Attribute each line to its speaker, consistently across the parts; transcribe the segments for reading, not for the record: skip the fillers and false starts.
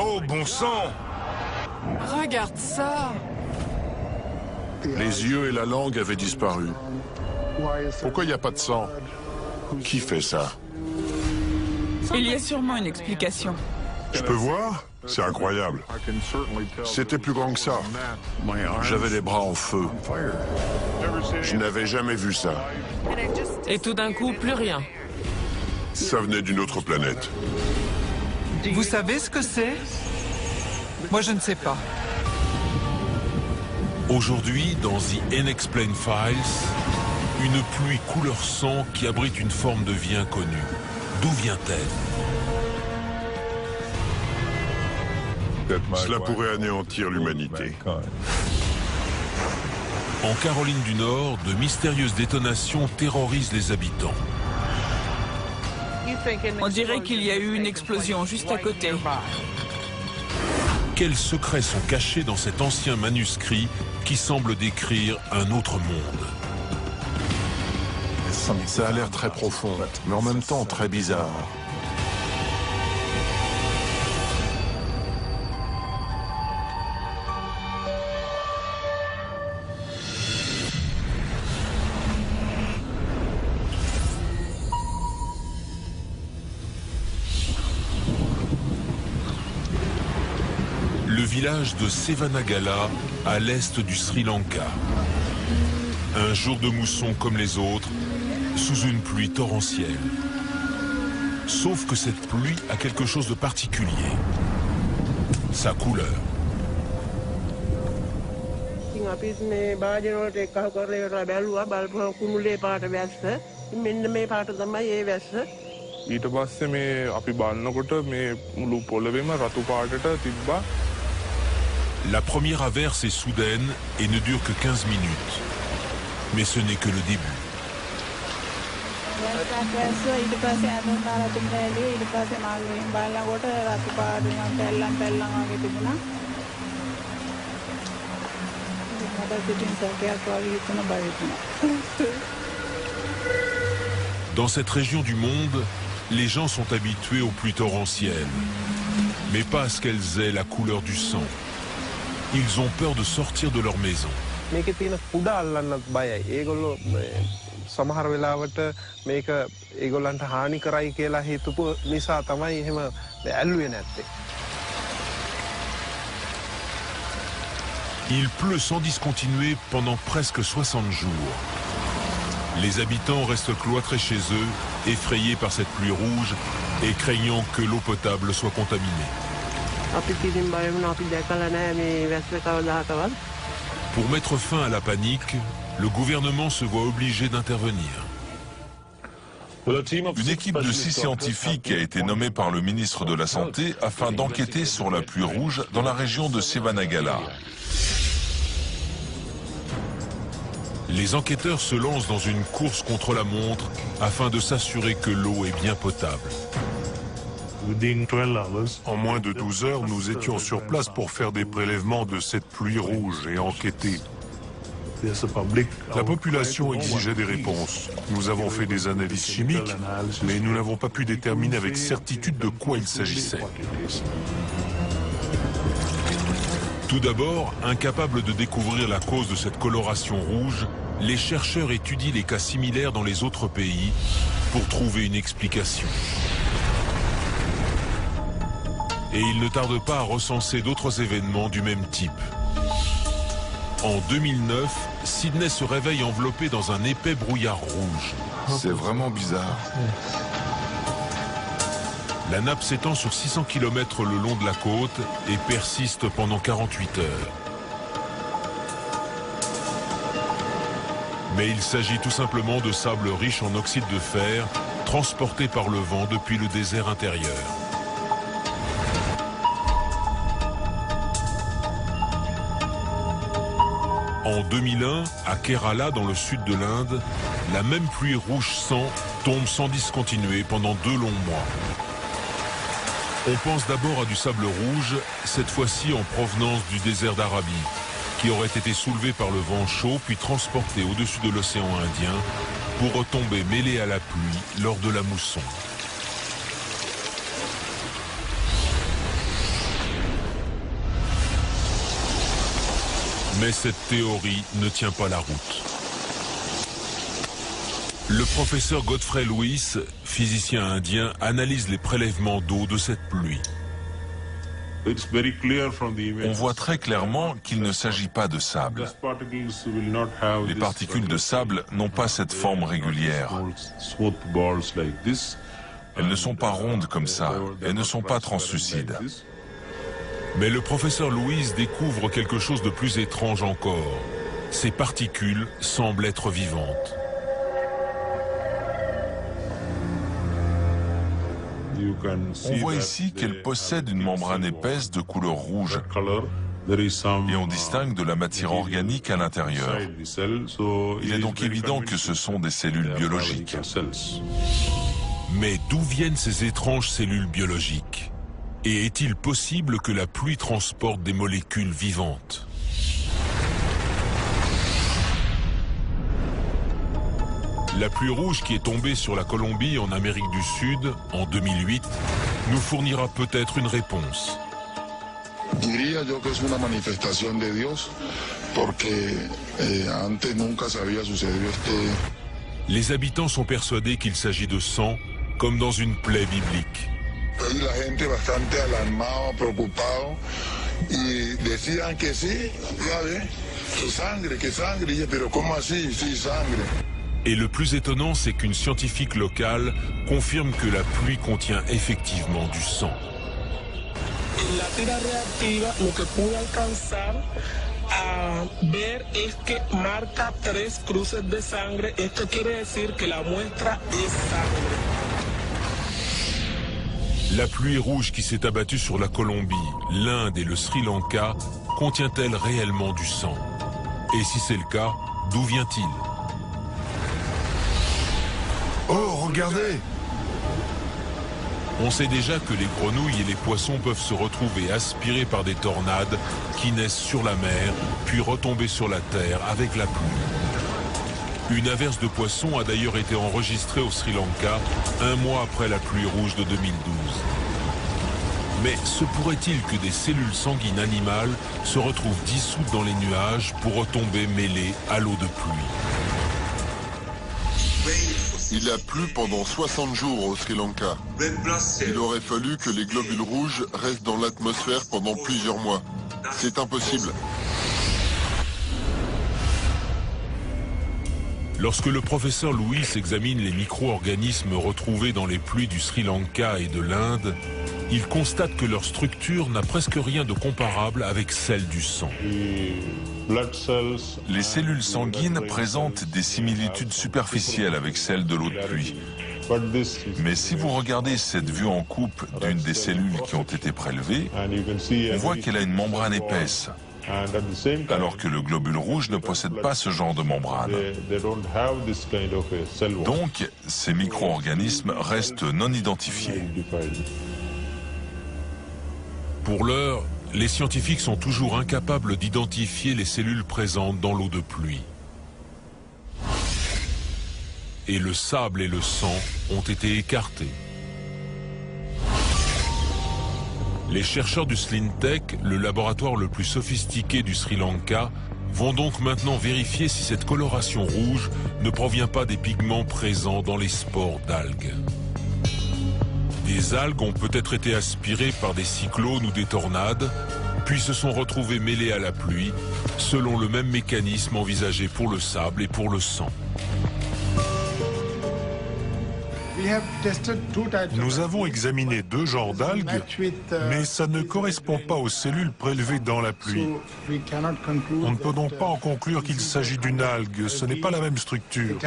Speaker 1: Oh, bon sang!
Speaker 2: Regarde ça!
Speaker 3: Les yeux et la langue avaient disparu. Pourquoi il n'y a pas de sang? Qui fait ça?
Speaker 2: Il y a sûrement une explication.
Speaker 3: Je peux voir? C'est incroyable. C'était plus grand que ça. J'avais les bras en feu. Je n'avais jamais vu ça.
Speaker 4: Et tout d'un coup, plus rien.
Speaker 3: Ça venait d'une autre planète.
Speaker 5: Vous savez ce que c'est? Moi, je ne sais pas.
Speaker 6: Aujourd'hui, dans The Unexplained Files, une pluie couleur sang qui abrite une forme de vie inconnue. D'où vient-elle?
Speaker 3: Cela pourrait anéantir l'humanité.
Speaker 6: En Caroline du Nord, de mystérieuses détonations terrorisent les habitants.
Speaker 2: On dirait qu'il y a eu une explosion juste à côté.
Speaker 6: Quels secrets sont cachés dans cet ancien manuscrit qui semble décrire un autre monde?
Speaker 3: Ça a l'air très profond, mais en même temps très bizarre.
Speaker 6: Le village de Sevanagala, à l'est du Sri Lanka. Un jour de mousson comme les autres, sous une pluie torrentielle. Sauf que cette pluie a quelque chose de particulier. Sa couleur. La première averse est soudaine et ne dure que 15 minutes. Mais ce n'est que le début. Dans cette région du monde, les gens sont habitués aux pluies torrentielles, mais pas à ce qu'elles aient la couleur du sang. Ils ont peur de sortir de leur maison. Il pleut sans discontinuer pendant presque 60 jours. Les habitants restent cloîtrés chez eux, effrayés par cette pluie rouge et craignant que l'eau potable soit contaminée. Pour mettre fin à la panique, le gouvernement se voit obligé d'intervenir.
Speaker 7: Une équipe de 6 scientifiques a été nommée par le ministre de la Santé afin d'enquêter sur la pluie rouge dans la région de Sevanagala.
Speaker 6: Les enquêteurs se lancent dans une course contre la montre afin de s'assurer que l'eau est bien potable.
Speaker 3: En moins de 12 heures, nous étions sur place pour faire des prélèvements de cette pluie rouge et enquêter. La population exigeait des réponses. Nous avons fait des analyses chimiques, mais nous n'avons pas pu déterminer avec certitude de quoi il s'agissait.
Speaker 6: Tout d'abord, incapables de découvrir la cause de cette coloration rouge, les chercheurs étudient les cas similaires dans les autres pays pour trouver une explication. Et ils ne tardent pas à recenser d'autres événements du même type. En 2009, Sydney se réveille enveloppé dans un épais brouillard rouge.
Speaker 7: C'est vraiment bizarre.
Speaker 6: La nappe s'étend sur 600 km le long de la côte et persiste pendant 48 heures. Mais il s'agit tout simplement de sable riche en oxyde de fer, transporté par le vent depuis le désert intérieur. En 2001, à Kerala, dans le sud de l'Inde, la même pluie rouge sang tombe sans discontinuer pendant 2 longs mois. On pense d'abord à du sable rouge, cette fois-ci en provenance du désert d'Arabie, qui aurait été soulevé par le vent chaud puis transporté au-dessus de l'océan Indien pour retomber mêlé à la pluie lors de la mousson. Mais cette théorie ne tient pas la route. Le professeur Godfrey Lewis, physicien indien, analyse les prélèvements d'eau de cette pluie.
Speaker 7: On voit très clairement qu'il ne s'agit pas de sable. Les particules de sable n'ont pas cette forme régulière. Elles ne sont pas rondes comme ça, elles ne sont pas translucides.
Speaker 6: Mais le professeur Lewis découvre quelque chose de plus étrange encore. Ces particules semblent être vivantes.
Speaker 7: On voit ici qu'elle possède une membrane épaisse de couleur rouge et on distingue de la matière organique à l'intérieur. Il est donc évident que ce sont des cellules biologiques.
Speaker 6: Mais d'où viennent ces étranges cellules biologiques? Et est-il possible que la pluie transporte des molécules vivantes? La pluie rouge qui est tombée sur la Colombie en Amérique du Sud en 2008 nous fournira peut-être une réponse.
Speaker 3: Diría yo que es una manifestación de Dios, porque antes nunca se había sucedido
Speaker 6: Les habitants sont persuadés qu'il s'agit de sang, comme dans une plaie biblique.
Speaker 3: La gente bastante alarmado, preocupado, y decían que sí, que sangre, pero ¿cómo así? Sí, sangre.
Speaker 6: Et le plus étonnant, c'est qu'une scientifique locale confirme que la pluie contient effectivement du sang.
Speaker 1: La tira reactiva, lo que pude alcanzar a ver es que marca 3 cruces de sangre. Esto quiere decir que la muestra es sangre.
Speaker 6: La pluie rouge qui s'est abattue sur la Colombie, l'Inde et le Sri Lanka contient-elle réellement du sang? Et si c'est le cas, d'où vient-il?
Speaker 3: Oh, regardez!
Speaker 6: On sait déjà que les grenouilles et les poissons peuvent se retrouver aspirés par des tornades qui naissent sur la mer, puis retomber sur la terre avec la pluie. Une averse de poissons a d'ailleurs été enregistrée au Sri Lanka un mois après la pluie rouge de 2012. Mais se pourrait-il que des cellules sanguines animales se retrouvent dissoutes dans les nuages pour retomber mêlées à l'eau de pluie?
Speaker 3: Il a plu pendant 60 jours au Sri Lanka. Il aurait fallu que les globules rouges restent dans l'atmosphère pendant plusieurs mois. C'est impossible.
Speaker 6: Lorsque le professeur Lewis examine les micro-organismes retrouvés dans les pluies du Sri Lanka et de l'Inde, il constate que leur structure n'a presque rien de comparable avec celle du sang.
Speaker 7: Les cellules sanguines présentent des similitudes superficielles avec celles de l'eau de pluie. Mais si vous regardez cette vue en coupe d'une des cellules qui ont été prélevées, on voit qu'elle a une membrane épaisse, alors que le globule rouge ne possède pas ce genre de membrane. Donc, ces micro-organismes restent non identifiés.
Speaker 6: Pour l'heure, les scientifiques sont toujours incapables d'identifier les cellules présentes dans l'eau de pluie. Et le sable et le sang ont été écartés. Les chercheurs du Slintech, le laboratoire le plus sophistiqué du Sri Lanka, vont donc maintenant vérifier si cette coloration rouge ne provient pas des pigments présents dans les spores d'algues. Des algues ont peut-être été aspirées par des cyclones ou des tornades, puis se sont retrouvées mêlées à la pluie, selon le même mécanisme envisagé pour le sable et pour le sang.
Speaker 8: Nous avons examiné 2 genres d'algues, mais ça ne correspond pas aux cellules prélevées dans la pluie. On ne peut donc pas en conclure qu'il s'agit d'une algue, ce n'est pas la même structure.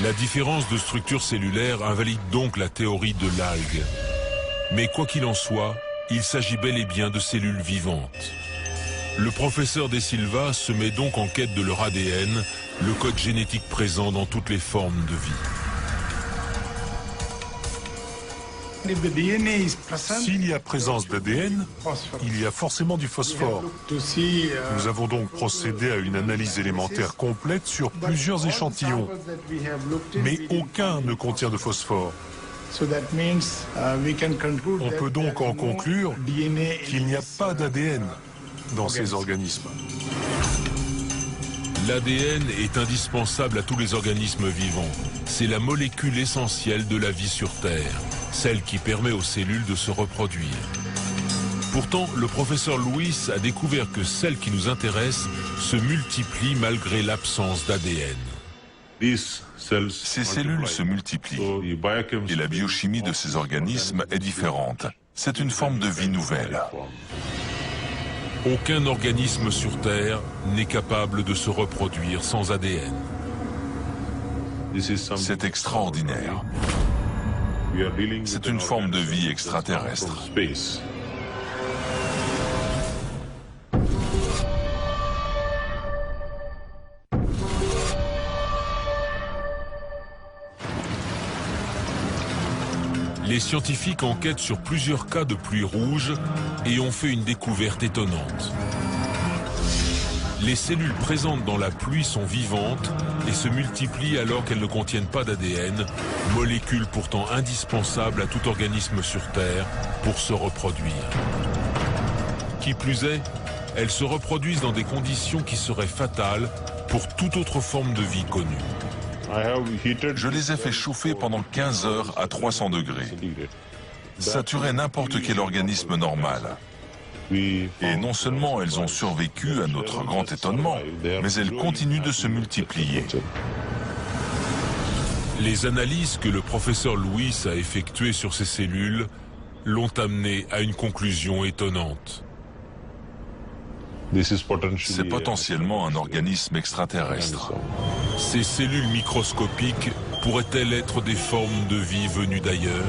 Speaker 6: La différence de structure cellulaire invalide donc la théorie de l'algue. Mais quoi qu'il en soit, il s'agit bel et bien de cellules vivantes. Le professeur De Silva se met donc en quête de leur ADN, le code génétique présent dans toutes les formes de vie.
Speaker 8: S'il y a présence d'ADN, il y a forcément du phosphore. Nous avons donc procédé à une analyse élémentaire complète sur plusieurs échantillons, mais aucun ne contient de phosphore. On peut donc en conclure qu'il n'y a pas d'ADN dans ces organismes.
Speaker 6: L'ADN est indispensable à tous les organismes vivants. C'est la molécule essentielle de la vie sur Terre, celle qui permet aux cellules de se reproduire. Pourtant, le professeur Lewis a découvert que celles qui nous intéressent se multiplient malgré l'absence d'ADN.
Speaker 7: Ces cellules se multiplient et la biochimie de ces organismes est différente. C'est une forme de vie nouvelle.
Speaker 6: Aucun organisme sur Terre n'est capable de se reproduire sans ADN.
Speaker 7: C'est extraordinaire. C'est une forme de vie extraterrestre.
Speaker 6: Les scientifiques enquêtent sur plusieurs cas de pluie rouge et ont fait une découverte étonnante. Les cellules présentes dans la pluie sont vivantes et se multiplient alors qu'elles ne contiennent pas d'ADN, molécule pourtant indispensable à tout organisme sur Terre pour se reproduire. Qui plus est, elles se reproduisent dans des conditions qui seraient fatales pour toute autre forme de vie connue.
Speaker 7: Je les ai fait chauffer pendant 15 heures à 300 degrés. Ça tuerait n'importe quel organisme normal. Et non seulement elles ont survécu à notre grand étonnement, mais elles continuent de se multiplier.
Speaker 6: Les analyses que le professeur Lewis a effectuées sur ces cellules l'ont amené à une conclusion étonnante.
Speaker 7: C'est potentiellement un organisme extraterrestre.
Speaker 6: Ces cellules microscopiques pourraient-elles être des formes de vie venues d'ailleurs?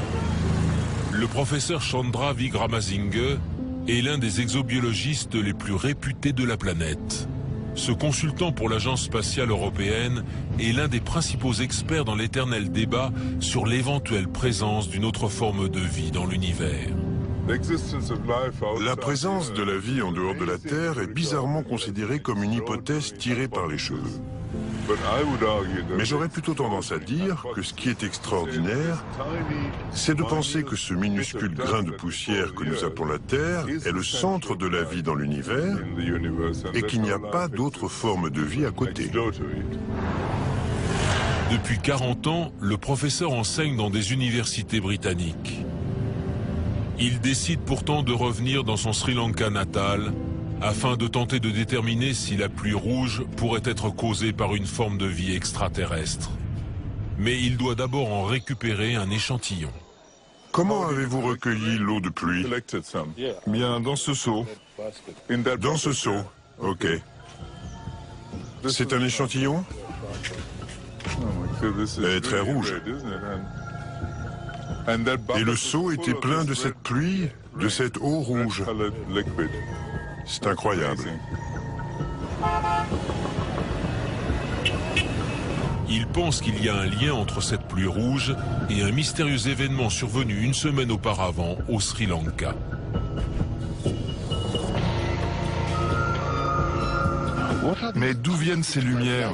Speaker 6: Le professeur Chandra Vikramasinghe est l'un des exobiologistes les plus réputés de la planète. Ce consultant pour l'Agence spatiale européenne est l'un des principaux experts dans l'éternel débat sur l'éventuelle présence d'une autre forme de vie dans l'univers.
Speaker 3: La présence de la vie en dehors de la Terre est bizarrement considérée comme une hypothèse tirée par les cheveux. Mais j'aurais plutôt tendance à dire que ce qui est extraordinaire, c'est de penser que ce minuscule grain de poussière que nous appelons la Terre est le centre de la vie dans l'univers et qu'il n'y a pas d'autre forme de vie à côté.
Speaker 6: Depuis 40 ans, le professeur enseigne dans des universités britanniques. Il décide pourtant de revenir dans son Sri Lanka natal afin de tenter de déterminer si la pluie rouge pourrait être causée par une forme de vie extraterrestre. Mais il doit d'abord en récupérer un échantillon.
Speaker 3: Comment avez-vous recueilli l'eau de pluie?
Speaker 7: Bien, dans ce seau.
Speaker 3: Dans ce seau, ok. C'est un échantillon? Elle est très rouge. Et le seau était plein de cette pluie, de cette eau rouge. C'est incroyable.
Speaker 6: Il pense qu'il y a un lien entre cette pluie rouge et un mystérieux événement survenu une semaine auparavant au Sri Lanka.
Speaker 7: Mais d'où viennent ces lumières?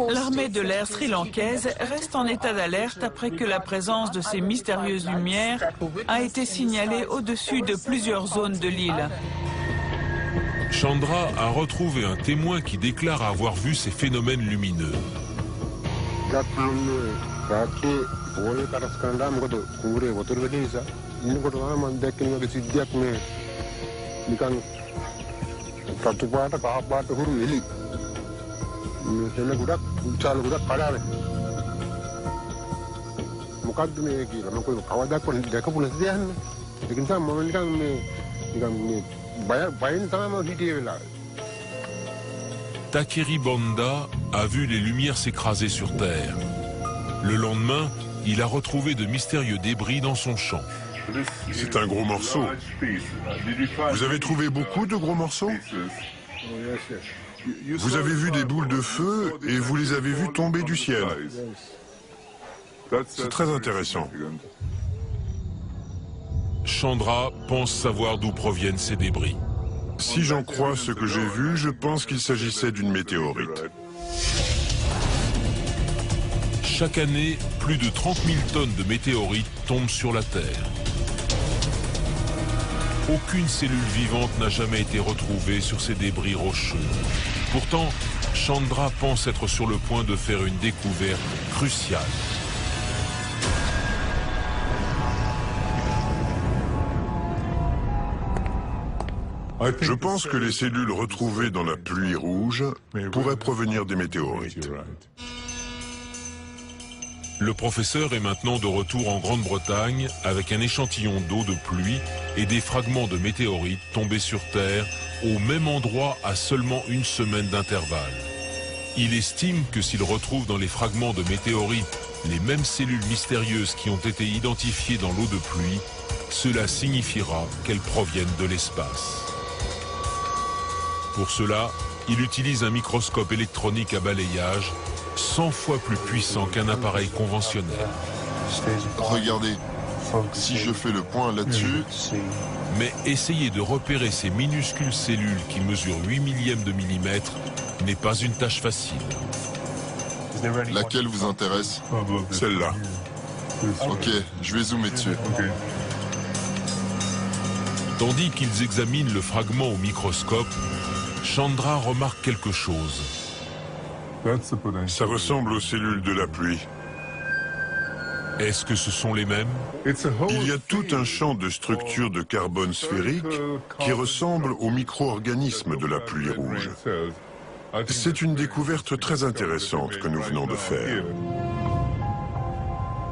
Speaker 2: L'armée de l'air sri-lankaise reste en état d'alerte après que la présence de ces mystérieuses lumières a été signalée au-dessus de plusieurs zones de l'île.
Speaker 6: Chandra a retrouvé un témoin qui déclare avoir vu ces phénomènes lumineux. Takeri Banda a vu les lumières s'écraser sur Terre. Le lendemain, il a retrouvé de mystérieux débris dans son champ.
Speaker 3: C'est un gros morceau. Vous avez trouvé beaucoup de gros morceaux? Vous avez vu des boules de feu et vous les avez vues tomber du ciel. C'est très intéressant.
Speaker 6: Chandra pense savoir d'où proviennent ces débris.
Speaker 3: Si j'en crois ce que j'ai vu, je pense qu'il s'agissait d'une météorite.
Speaker 6: Chaque année, plus de 30 000 tonnes de météorites tombent sur la Terre. Aucune cellule vivante n'a jamais été retrouvée sur ces débris rocheux. Pourtant, Chandra pense être sur le point de faire une découverte cruciale.
Speaker 3: Je pense que les cellules retrouvées dans la pluie rouge pourraient provenir des météorites.
Speaker 6: Le professeur est maintenant de retour en Grande-Bretagne avec un échantillon d'eau de pluie et des fragments de météorites tombés sur Terre au même endroit à seulement une semaine d'intervalle. Il estime que s'il retrouve dans les fragments de météorites les mêmes cellules mystérieuses qui ont été identifiées dans l'eau de pluie, cela signifiera qu'elles proviennent de l'espace. Pour cela, il utilise un microscope électronique à balayage 100 fois plus puissant qu'un appareil conventionnel.
Speaker 9: Regardez, si je fais le point là-dessus...
Speaker 6: Mais essayer de repérer ces minuscules cellules qui mesurent 8 millièmes de millimètre n'est pas une tâche facile.
Speaker 9: Laquelle vous intéresse?
Speaker 3: Celle-là.
Speaker 9: Ok, je vais zoomer dessus.
Speaker 6: Tandis qu'ils examinent le fragment au microscope, Chandra remarque quelque chose.
Speaker 3: Ça ressemble aux cellules de la pluie.
Speaker 6: Est-ce que ce sont les mêmes?
Speaker 3: Il y a tout un champ de structures de carbone sphérique qui ressemble aux micro-organismes de la pluie rouge. C'est une découverte très intéressante que nous venons de faire.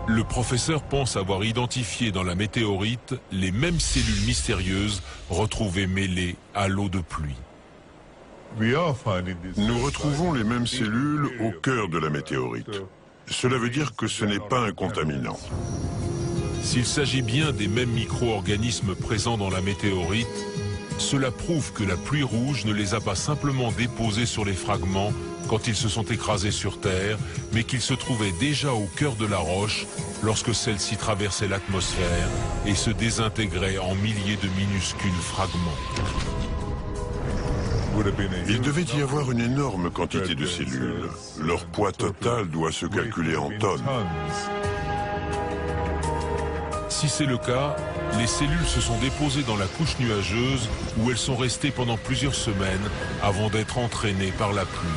Speaker 6: Le professeur pense avoir identifié dans la météorite les mêmes cellules mystérieuses retrouvées mêlées à l'eau de pluie.
Speaker 3: Nous retrouvons les mêmes cellules au cœur de la météorite. Cela veut dire que ce n'est pas un contaminant.
Speaker 6: S'il s'agit bien des mêmes micro-organismes présents dans la météorite, cela prouve que la pluie rouge ne les a pas simplement déposés sur les fragments quand ils se sont écrasés sur Terre, mais qu'ils se trouvaient déjà au cœur de la roche lorsque celle-ci traversait l'atmosphère et se désintégrait en milliers de minuscules fragments.
Speaker 3: Il devait y avoir une énorme quantité de cellules. Leur poids total doit se calculer en tonnes.
Speaker 6: Si c'est le cas, les cellules se sont déposées dans la couche nuageuse où elles sont restées pendant plusieurs semaines avant d'être entraînées par la pluie.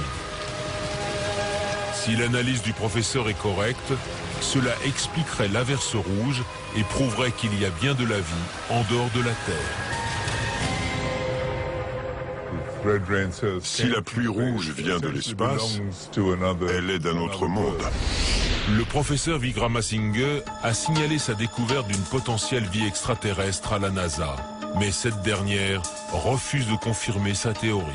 Speaker 6: Si l'analyse du professeur est correcte, cela expliquerait l'averse rouge et prouverait qu'il y a bien de la vie en dehors de la Terre.
Speaker 3: Si la pluie rouge vient de l'espace, elle est d'un autre monde.
Speaker 6: Le professeur Vikramasinghe a signalé sa découverte d'une potentielle vie extraterrestre à la NASA, mais cette dernière refuse de confirmer sa théorie.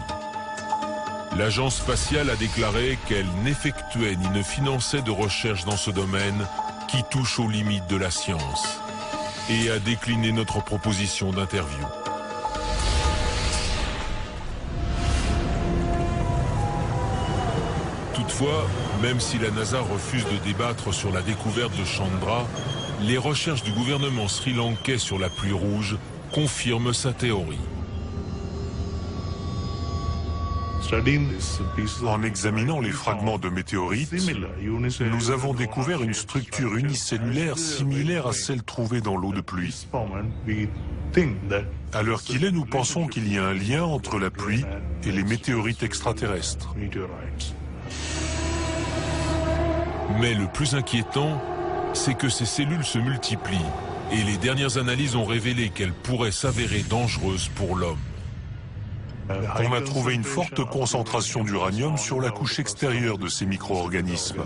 Speaker 6: L'agence spatiale a déclaré qu'elle n'effectuait ni ne finançait de recherche dans ce domaine qui touche aux limites de la science et a décliné notre proposition d'interview. Toutefois, même si la NASA refuse de débattre sur la découverte de Chandra, les recherches du gouvernement sri-lankais sur la pluie rouge confirment sa théorie.
Speaker 8: En examinant les fragments de météorites, nous avons découvert une structure unicellulaire similaire à celle trouvée dans l'eau de pluie. À l'heure qu'il est, nous pensons qu'il y a un lien entre la pluie et les météorites extraterrestres.
Speaker 6: Mais le plus inquiétant, c'est que ces cellules se multiplient et les dernières analyses ont révélé qu'elles pourraient s'avérer dangereuses pour l'homme.
Speaker 8: On a trouvé une forte concentration d'uranium sur la couche extérieure de ces micro-organismes.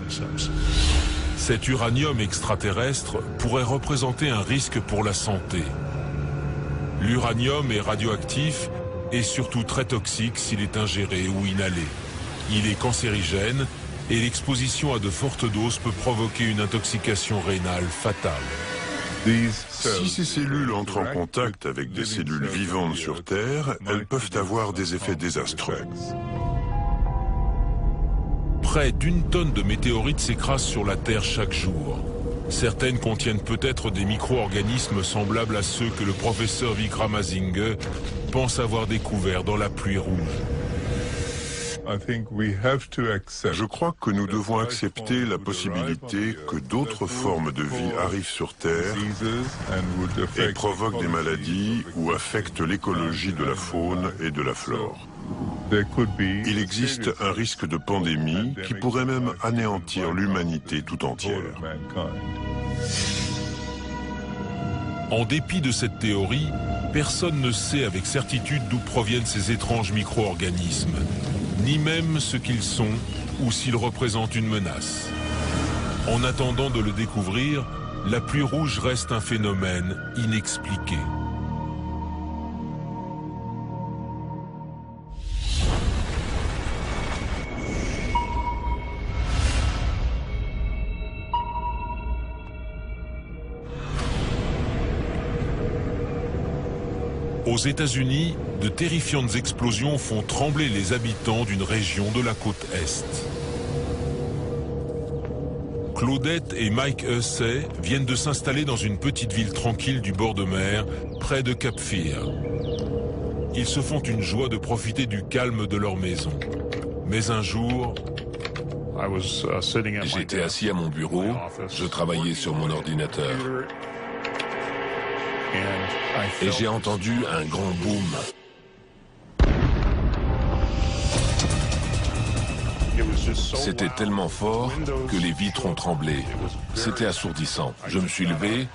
Speaker 6: Cet uranium extraterrestre pourrait représenter un risque pour la santé. L'uranium est radioactif et surtout très toxique s'il est ingéré ou inhalé. Il est cancérigène et l'exposition à de fortes doses peut provoquer une intoxication rénale fatale.
Speaker 3: Si ces cellules entrent en contact avec des cellules vivantes sur Terre, elles peuvent avoir des effets désastreux.
Speaker 6: Près d'une tonne de météorites s'écrasent sur la Terre chaque jour. Certaines contiennent peut-être des micro-organismes semblables à ceux que le professeur Vikramasinghe pense avoir découverts dans la pluie rouge.
Speaker 3: Je crois que nous devons accepter la possibilité que d'autres formes de vie arrivent sur Terre et provoquent des maladies ou affectent l'écologie de la faune et de la flore. Il existe un risque de pandémie qui pourrait même anéantir l'humanité tout entière.
Speaker 6: En dépit de cette théorie, personne ne sait avec certitude d'où proviennent ces étranges micro-organismes, ni même ce qu'ils sont ou s'ils représentent une menace. En attendant de le découvrir, la pluie rouge reste un phénomène inexpliqué. Aux États-Unis, de terrifiantes explosions font trembler les habitants d'une région de la côte Est. Claudette et Mike Hussey viennent de s'installer dans une petite ville tranquille du bord de mer, près de Cape Fear. Ils se font une joie de profiter du calme de leur maison. Mais un jour...
Speaker 10: J'étais assis à mon bureau, je travaillais sur mon ordinateur. Et j'ai entendu un grand boom. C'était tellement fort que les vitres ont tremblé. C'était assourdissant. Je me suis levé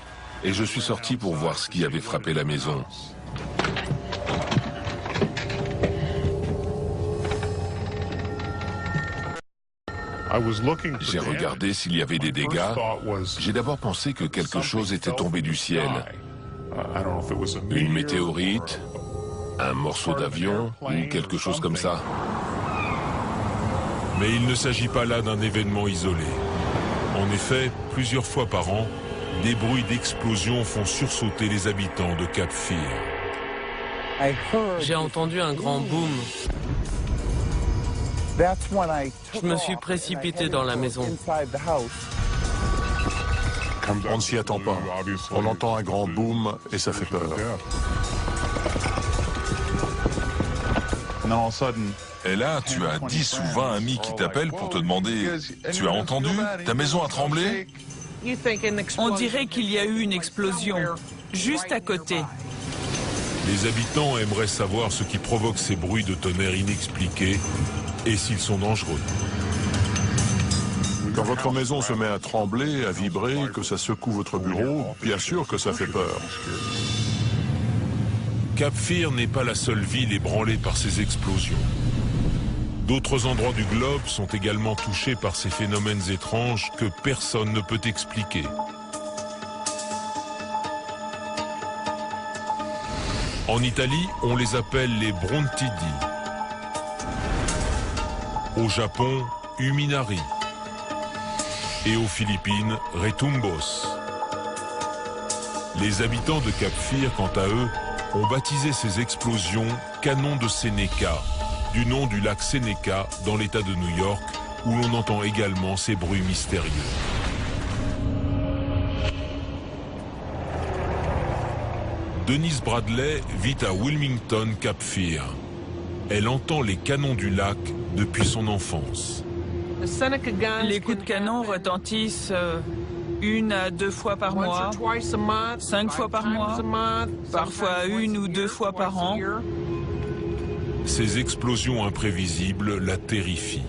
Speaker 10: et je suis sorti pour voir ce qui avait frappé la maison. J'ai regardé s'il y avait des dégâts. J'ai d'abord pensé que quelque chose était tombé du ciel. Une météorite, un morceau d'avion ou quelque chose comme ça.
Speaker 6: Mais il ne s'agit pas là d'un événement isolé. En effet, plusieurs fois par an, des bruits d'explosion font sursauter les habitants de Cape Fear.
Speaker 4: J'ai entendu un grand boom. Je me suis précipité dans la maison.
Speaker 11: On ne s'y attend pas. On entend un grand boom et ça fait peur.
Speaker 7: Et là, tu as 10 ou 20 amis qui t'appellent pour te demander « Tu as entendu? Ta maison a tremblé ?»
Speaker 2: On dirait qu'il y a eu une explosion, juste à côté.
Speaker 6: Les habitants aimeraient savoir ce qui provoque ces bruits de tonnerre inexpliqués et s'ils sont dangereux.
Speaker 11: Quand votre maison se met à trembler, à vibrer, que ça secoue votre bureau, bien sûr que ça fait peur.
Speaker 6: Cape Fear n'est pas la seule ville ébranlée par ces explosions. D'autres endroits du globe sont également touchés par ces phénomènes étranges que personne ne peut expliquer. En Italie, on les appelle les Brontidi. Au Japon, Uminari. Et aux Philippines, Retumbos. Les habitants de Cape Fear, quant à eux, ont baptisé ces explosions canons de Seneca, du nom du lac Seneca dans l'État de New York, où l'on entend également ces bruits mystérieux. Denise Bradley vit à Wilmington, Cape Fear. Elle entend les canons du lac depuis son enfance.
Speaker 2: Les coups de canon retentissent 1 à 2 fois par mois, 5 fois par mois, parfois 1 ou 2 fois par an.
Speaker 6: Ces explosions imprévisibles la terrifient.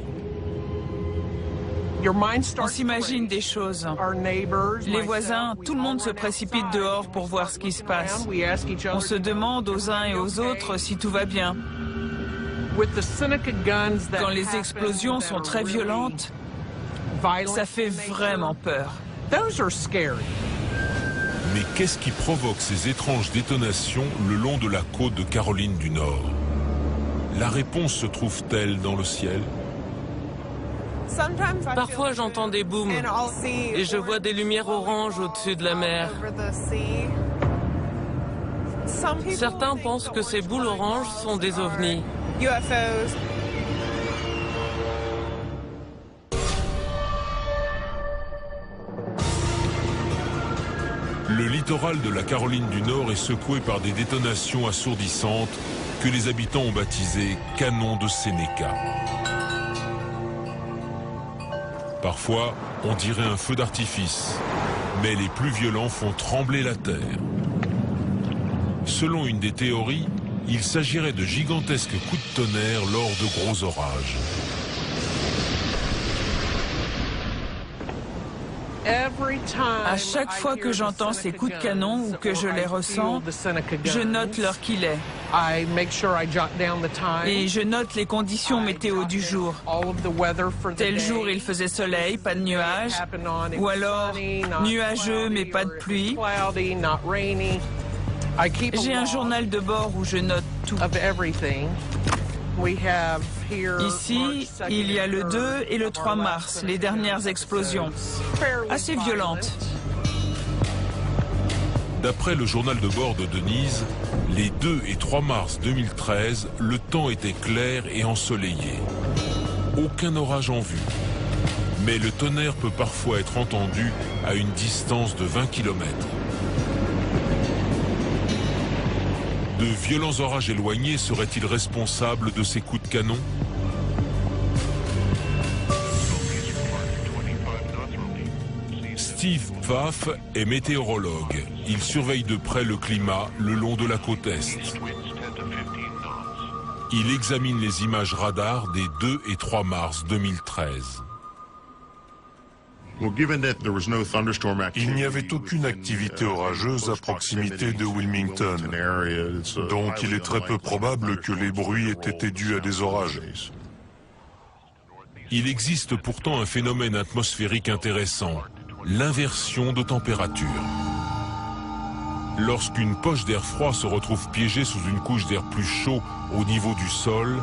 Speaker 2: On s'imagine des choses. Les voisins, tout le monde se précipite dehors pour voir ce qui se passe. On se demande aux uns et aux autres si tout va bien. Quand les explosions sont très violentes, ça fait vraiment peur.
Speaker 6: Mais qu'est-ce qui provoque ces étranges détonations le long de la côte de Caroline du Nord? La réponse se trouve-t-elle dans le ciel?
Speaker 4: Parfois j'entends des booms et je vois des lumières oranges au-dessus de la mer. Certains pensent que ces boules oranges sont des ovnis.
Speaker 6: Le littoral de la Caroline du Nord est secoué par des détonations assourdissantes que les habitants ont baptisé canon de Sénéca. Parfois, on dirait un feu d'artifice, mais les plus violents font trembler la terre. Selon une des théories, il s'agirait de gigantesques coups de tonnerre lors de gros orages.
Speaker 2: À chaque fois que j'entends ces coups de canon ou que je les ressens, je note l'heure qu'il est. Et je note les conditions météo du jour. Tel jour, il faisait soleil, pas de nuages. Ou alors, nuageux, mais pas de pluie. J'ai un journal de bord où je note tout. Ici, il y a le 2 et le 3 mars, les dernières explosions, assez violentes.
Speaker 6: D'après le journal de bord de Denise, les 2 et 3 mars 2013, le temps était clair et ensoleillé. Aucun orage en vue. Mais le tonnerre peut parfois être entendu à une distance de 20 km. De violents orages éloignés seraient-ils responsables de ces coups de canon? Steve Pfaff est météorologue. Il surveille de près le climat le long de la côte Est. Il examine les images radar des 2 et 3 mars 2013.
Speaker 8: Il n'y avait aucune activité orageuse à proximité de Wilmington, donc il est très peu probable que les bruits aient été dus à des orages.
Speaker 6: Il existe pourtant un phénomène atmosphérique intéressant, l'inversion de température. Lorsqu'une poche d'air froid se retrouve piégée sous une couche d'air plus chaud au niveau du sol,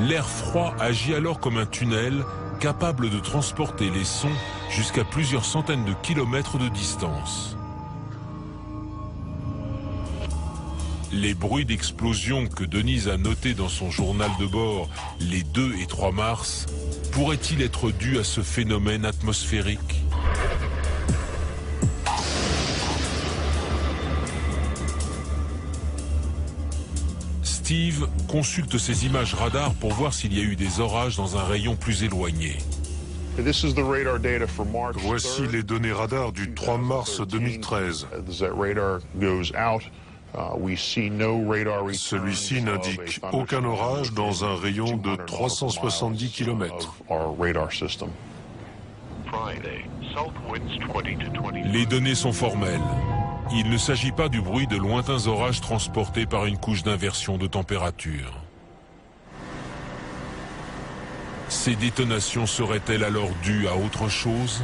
Speaker 6: l'air froid agit alors comme un tunnel capable de transporter les sons jusqu'à plusieurs centaines de kilomètres de distance. Les bruits d'explosion que Denise a notés dans son journal de bord les 2 et 3 mars pourraient-ils être dus à ce phénomène atmosphérique? Steve consulte ces images radar pour voir s'il y a eu des orages dans un rayon plus éloigné.
Speaker 8: Voici les données radar du 3 mars 2013. Celui-ci n'indique aucun orage dans un rayon de 370 km.
Speaker 6: Les données sont formelles. Il ne s'agit pas du bruit de lointains orages transportés par une couche d'inversion de température. Ces détonations seraient-elles alors dues à autre chose?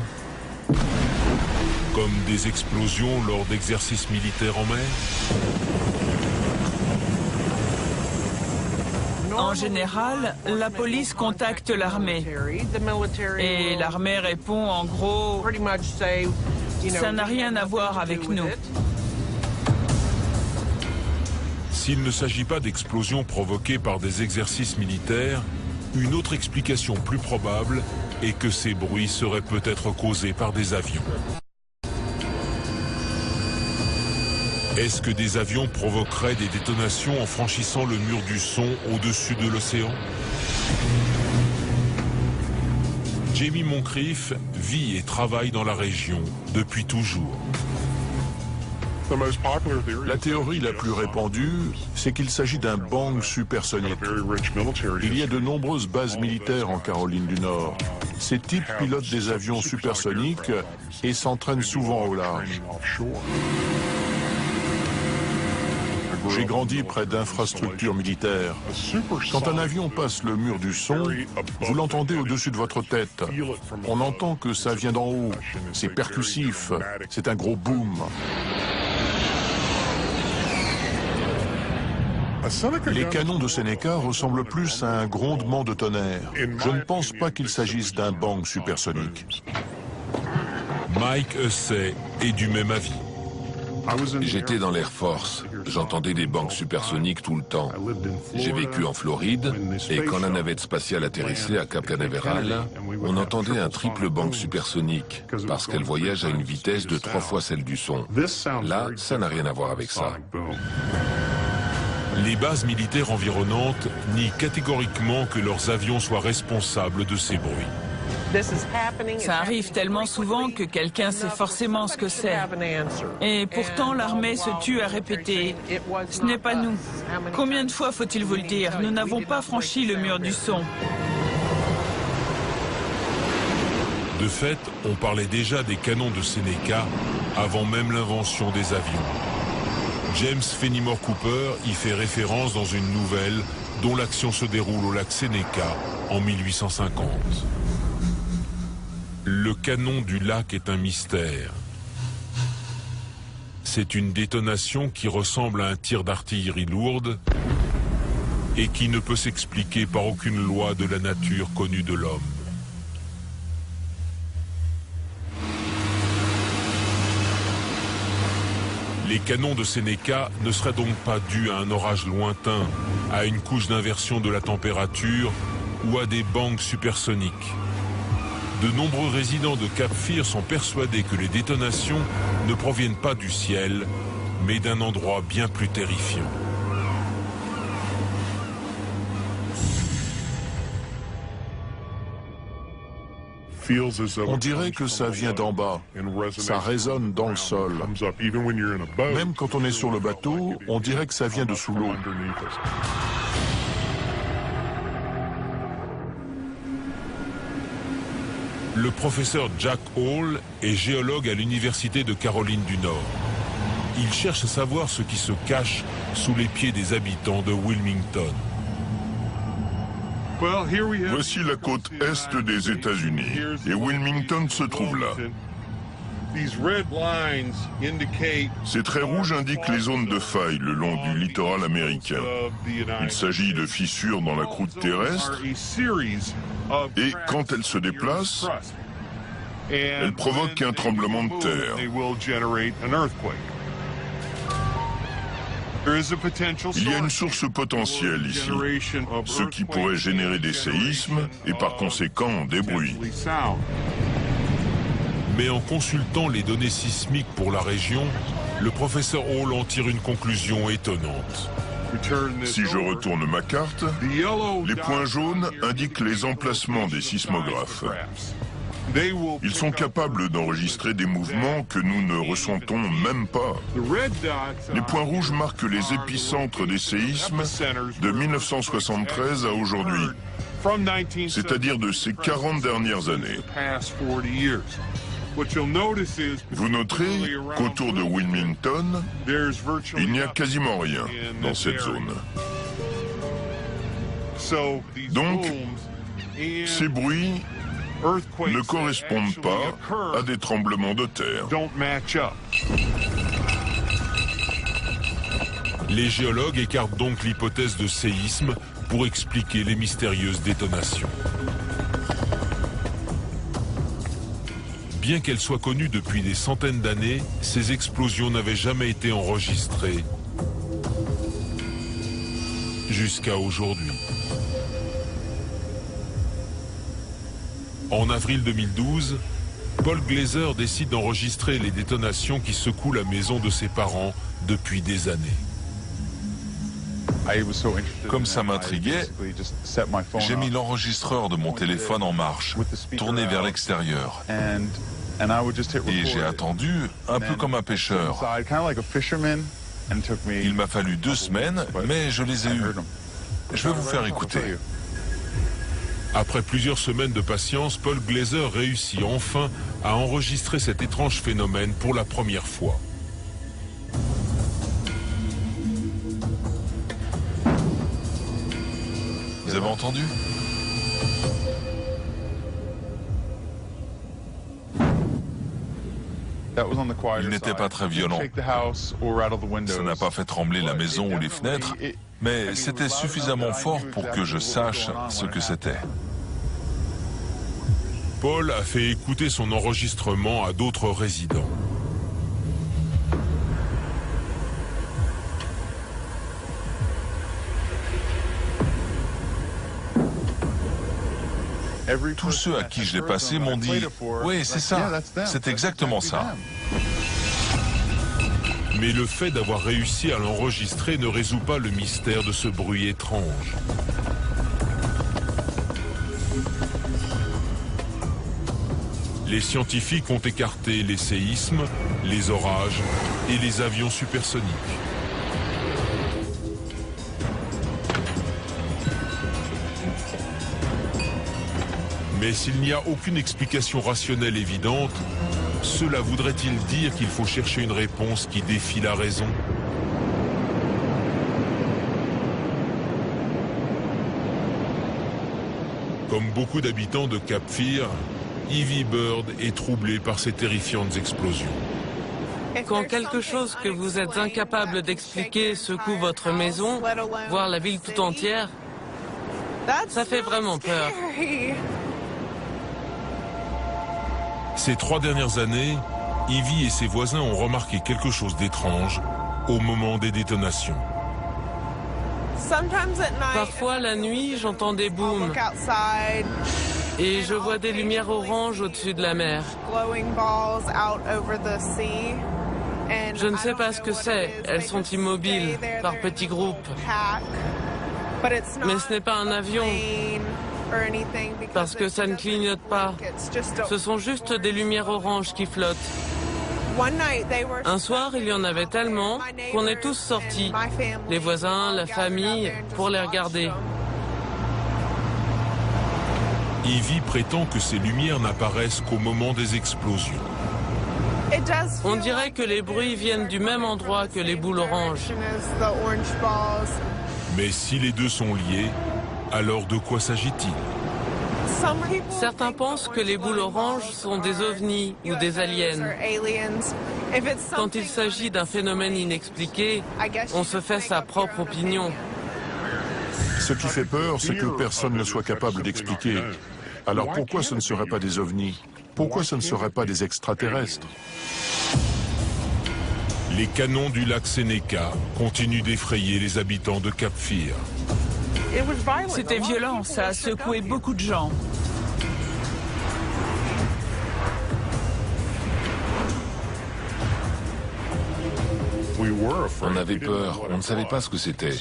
Speaker 6: Comme des explosions lors d'exercices militaires en mer?
Speaker 2: En général, la police contacte l'armée. Et l'armée répond en gros, ça n'a rien à voir avec nous.
Speaker 6: S'il ne s'agit pas d'explosions provoquées par des exercices militaires, une autre explication plus probable est que ces bruits seraient peut-être causés par des avions. Est-ce que des avions provoqueraient des détonations en franchissant le mur du son au-dessus de l'océan? Jamie Moncrief vit et travaille dans la région depuis toujours.
Speaker 11: La théorie la plus répandue, c'est qu'il s'agit d'un bang supersonique. Il y a de nombreuses bases militaires en Caroline du Nord. Ces types pilotent des avions supersoniques et s'entraînent souvent au large. J'ai grandi près d'infrastructures militaires. Quand un avion passe le mur du son, vous l'entendez au-dessus de votre tête. On entend que ça vient d'en haut. C'est percussif. C'est un gros boom. Les canons de Sénéca ressemblent plus à un grondement de tonnerre. Je ne pense pas qu'il s'agisse d'un bang supersonique.
Speaker 6: Mike Hussey est du même avis.
Speaker 10: J'étais dans l'Air Force. J'entendais des bangs supersoniques tout le temps. J'ai vécu en Floride, et quand la navette spatiale atterrissait à Cap Canaveral, on entendait un triple bang supersonique, parce qu'elle voyage à une vitesse de 3 fois celle du son. Là, ça n'a rien à voir avec ça.
Speaker 6: Les bases militaires environnantes nient catégoriquement que leurs avions soient responsables de ces bruits.
Speaker 2: Ça arrive tellement souvent que quelqu'un sait forcément ce que c'est. Et pourtant, l'armée se tue à répéter « Ce n'est pas nous ». Combien de fois faut-il vous le dire? Nous n'avons pas franchi le mur du son.
Speaker 6: De fait, on parlait déjà des canons de Seneca avant même l'invention des avions. James Fenimore Cooper y fait référence dans une nouvelle dont l'action se déroule au lac Seneca en 1850. Le canon du lac est un mystère. C'est une détonation qui ressemble à un tir d'artillerie lourde et qui ne peut s'expliquer par aucune loi de la nature connue de l'homme. Les canons de Seneca ne seraient donc pas dus à un orage lointain, à une couche d'inversion de la température ou à des bangs supersoniques. De nombreux résidents de Cap Fear sont persuadés que les détonations ne proviennent pas du ciel, mais d'un endroit bien plus terrifiant.
Speaker 11: On dirait que ça vient d'en bas. Ça résonne dans le sol. Même quand on est sur le bateau, on dirait que ça vient de sous l'eau.
Speaker 6: Le professeur Jack Hall est géologue à l'Université de Caroline du Nord. Il cherche à savoir ce qui se cache sous les pieds des habitants de Wilmington.
Speaker 3: Voici la côte est des États-Unis, et Wilmington se trouve là. Ces traits rouges indiquent les zones de faille le long du littoral américain. Il s'agit de fissures dans la croûte terrestre, et quand elles se déplacent, elles provoquent un tremblement de terre. Il y a une source potentielle ici, ce qui pourrait générer des séismes et par conséquent des bruits.
Speaker 6: Mais en consultant les données sismiques pour la région, le professeur Hall en tire une conclusion étonnante.
Speaker 3: Si je retourne ma carte, les points jaunes indiquent les emplacements des sismographes. Ils sont capables d'enregistrer des mouvements que nous ne ressentons même pas. Les points rouges marquent les épicentres des séismes de 1973 à aujourd'hui, c'est-à-dire de ces 40 dernières années. Vous noterez qu'autour de Wilmington, il n'y a quasiment rien dans cette zone. Donc, ces bruits ne correspondent pas à des tremblements de terre.
Speaker 6: Les géologues écartent donc l'hypothèse de séisme pour expliquer les mystérieuses détonations. Bien qu'elles soient connues depuis des centaines d'années, ces explosions n'avaient jamais été enregistrées jusqu'à aujourd'hui. En avril 2012, Paul Glaser décide d'enregistrer les détonations qui secouent la maison de ses parents depuis des années.
Speaker 7: Comme ça m'intriguait, j'ai mis l'enregistreur de mon téléphone en marche, tourné vers l'extérieur. Et j'ai attendu, un peu comme un pêcheur. Il m'a fallu 2 semaines, mais je les ai eus. Je vais vous faire écouter.
Speaker 6: Après plusieurs semaines de patience, Paul Glaser réussit enfin à enregistrer cet étrange phénomène pour la première fois.
Speaker 7: Vous avez entendu ? Il n'était pas très violent. Ça n'a pas fait trembler la maison ou les fenêtres, mais c'était suffisamment fort pour que je sache ce que c'était.
Speaker 6: Paul a fait écouter son enregistrement à d'autres résidents.
Speaker 7: Tous ceux à qui je l'ai passé m'ont dit « Oui, c'est ça, c'est exactement ça ».
Speaker 6: Mais le fait d'avoir réussi à l'enregistrer ne résout pas le mystère de ce bruit étrange. Les scientifiques ont écarté les séismes, les orages et les avions supersoniques. Mais s'il n'y a aucune explication rationnelle évidente, cela voudrait-il dire qu'il faut chercher une réponse qui défie la raison? Comme beaucoup d'habitants de Cap Fear, Evie Bird est troublée par ces terrifiantes explosions.
Speaker 4: Quand quelque chose que vous êtes incapable d'expliquer secoue votre maison, voire la ville tout entière, ça fait vraiment peur.
Speaker 6: Ces 3 dernières années, Evie et ses voisins ont remarqué quelque chose d'étrange au moment des détonations.
Speaker 4: Parfois, la nuit, j'entends des booms et je vois des lumières oranges au-dessus de la mer. Je ne sais pas ce que c'est. Elles sont immobiles, par petits groupes. Mais ce n'est pas un avion, parce que ça ne clignote pas. Ce sont juste des lumières oranges qui flottent. Un soir, il y en avait tellement qu'on est tous sortis, les voisins, la famille, pour les regarder.
Speaker 6: Evie prétend que ces lumières n'apparaissent qu'au moment des explosions.
Speaker 4: On dirait que les bruits viennent du même endroit que les boules oranges.
Speaker 6: Mais si les deux sont liés, alors de quoi s'agit-il?
Speaker 4: Certains pensent que les boules oranges sont des ovnis ou des aliens. Quand il s'agit d'un phénomène inexpliqué, on se fait sa propre opinion.
Speaker 11: Ce qui fait peur, c'est que personne ne soit capable d'expliquer. Alors pourquoi ce ne serait pas des ovnis? Pourquoi ce ne serait pas des extraterrestres?
Speaker 6: Les canons du lac Seneca continuent d'effrayer les habitants de Cap Fear.
Speaker 2: C'était violent, ça a secoué beaucoup de gens.
Speaker 10: On avait peur, on ne savait pas ce que c'était.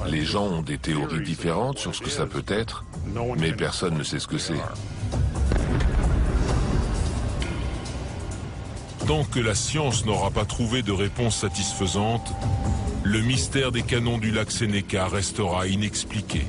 Speaker 10: Les gens ont des théories différentes sur ce que ça peut être, mais personne ne sait ce que c'est.
Speaker 6: Tant que la science n'aura pas trouvé de réponse satisfaisante, le mystère des canons du lac Seneca restera inexpliqué.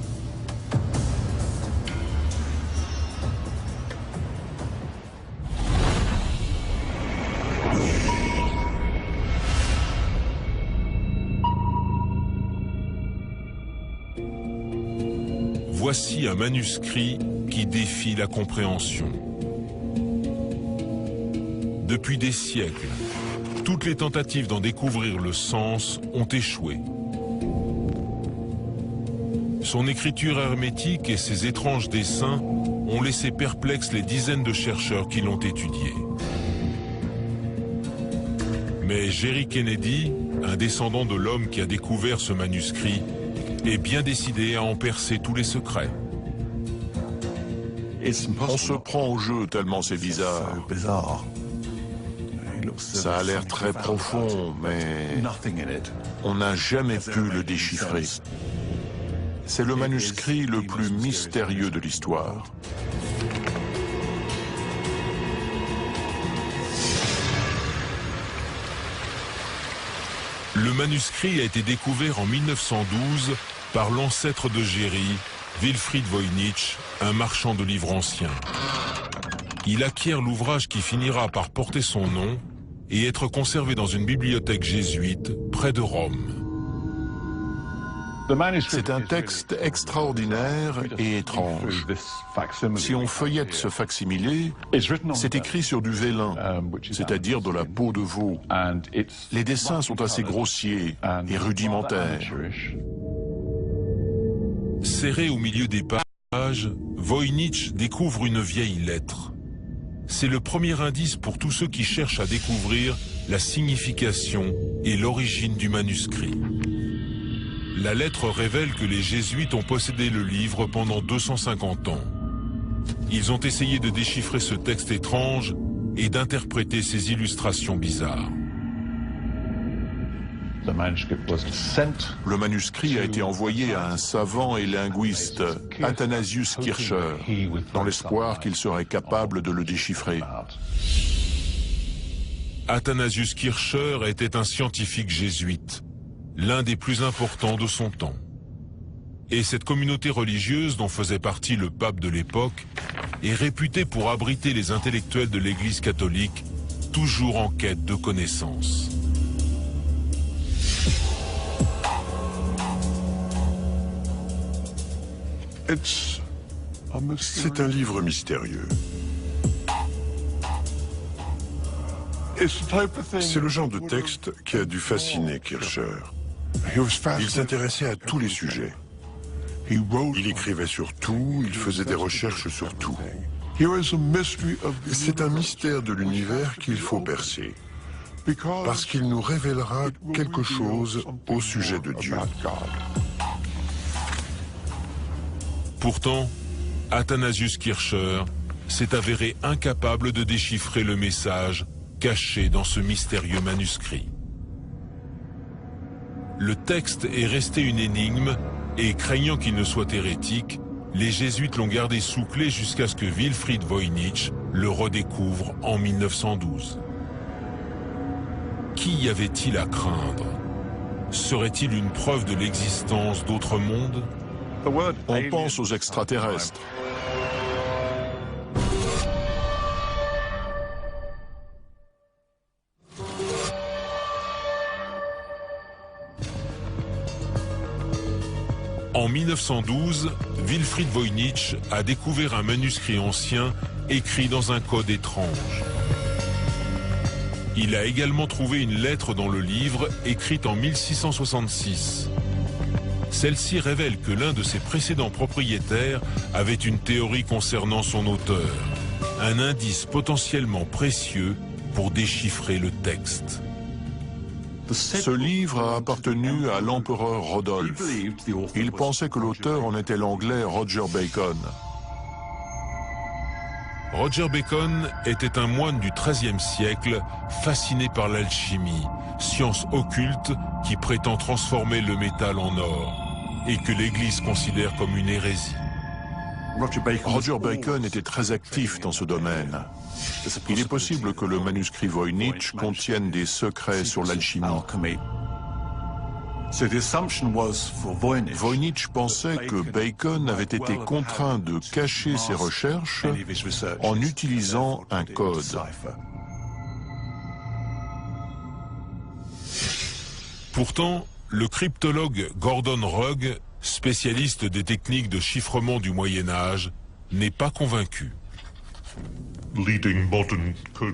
Speaker 6: Voici un manuscrit qui défie la compréhension. Depuis des siècles, toutes les tentatives d'en découvrir le sens ont échoué. Son écriture hermétique et ses étranges dessins ont laissé perplexes les dizaines de chercheurs qui l'ont étudié. Mais Jerry Kennedy, un descendant de l'homme qui a découvert ce manuscrit, est bien décidé à en percer tous les secrets.
Speaker 11: On se prend au jeu tellement c'est bizarre. Ça a l'air très profond, mais on n'a jamais pu le déchiffrer. C'est le manuscrit le plus mystérieux de l'histoire.
Speaker 6: Le manuscrit a été découvert en 1912 par l'ancêtre de Jerry, Wilfried Voynich, un marchand de livres anciens. Il acquiert l'ouvrage qui finira par porter son nom et être conservé dans une bibliothèque jésuite près de Rome.
Speaker 11: C'est un texte extraordinaire et étrange. Si on feuillette ce facsimilé, c'est écrit sur du vélin, c'est-à-dire de la peau de veau. Les dessins sont assez grossiers et rudimentaires.
Speaker 6: Serré au milieu des pages, Voynich découvre une vieille lettre. C'est le premier indice pour tous ceux qui cherchent à découvrir la signification et l'origine du manuscrit. La lettre révèle que les jésuites ont possédé le livre pendant 250 ans. Ils ont essayé de déchiffrer ce texte étrange et d'interpréter ces illustrations bizarres.
Speaker 11: Le manuscrit a été envoyé à un savant et linguiste, Athanasius Kircher, dans l'espoir qu'il serait capable de le déchiffrer.
Speaker 6: Athanasius Kircher était un scientifique jésuite, l'un des plus importants de son temps. Et cette communauté religieuse dont faisait partie le pape de l'époque est réputée pour abriter les intellectuels de l'Église catholique, toujours en quête de connaissances.
Speaker 3: C'est un livre mystérieux. C'est le genre de texte qui a dû fasciner Kircher. Il s'intéressait à tous les sujets. Il écrivait sur tout, il faisait des recherches sur tout. C'est un mystère de l'univers qu'il faut percer, parce qu'il nous révélera quelque chose au sujet de Dieu.
Speaker 6: Pourtant, Athanasius Kircher s'est avéré incapable de déchiffrer le message caché dans ce mystérieux manuscrit. Le texte est resté une énigme et, craignant qu'il ne soit hérétique, les jésuites l'ont gardé sous clé jusqu'à ce que Wilfrid Voynich le redécouvre en 1912. Qu'y avait-il à craindre? Serait-il une preuve de l'existence d'autres mondes?
Speaker 11: On pense aux extraterrestres.
Speaker 6: En 1912, Wilfrid Voynich a découvert un manuscrit ancien écrit dans un code étrange. Il a également trouvé une lettre dans le livre écrite en 1666. Celle-ci révèle que l'un de ses précédents propriétaires avait une théorie concernant son auteur, un indice potentiellement précieux pour déchiffrer le texte.
Speaker 11: Ce livre a appartenu à l'empereur Rodolphe. Il pensait que l'auteur en était l'anglais Roger Bacon.
Speaker 6: Roger Bacon était un moine du XIIIe siècle, fasciné par l'alchimie, science occulte qui prétend transformer le métal en or, et que l'Église considère comme une hérésie.
Speaker 11: Roger Bacon était très actif dans ce domaine. Il est possible que le manuscrit Voynich contienne des secrets sur l'alchimie. Voynich pensait que Bacon avait été contraint de cacher ses recherches en utilisant un code.
Speaker 6: Pourtant, le cryptologue Gordon Rugg, spécialiste des techniques de chiffrement du Moyen-Âge, n'est pas convaincu.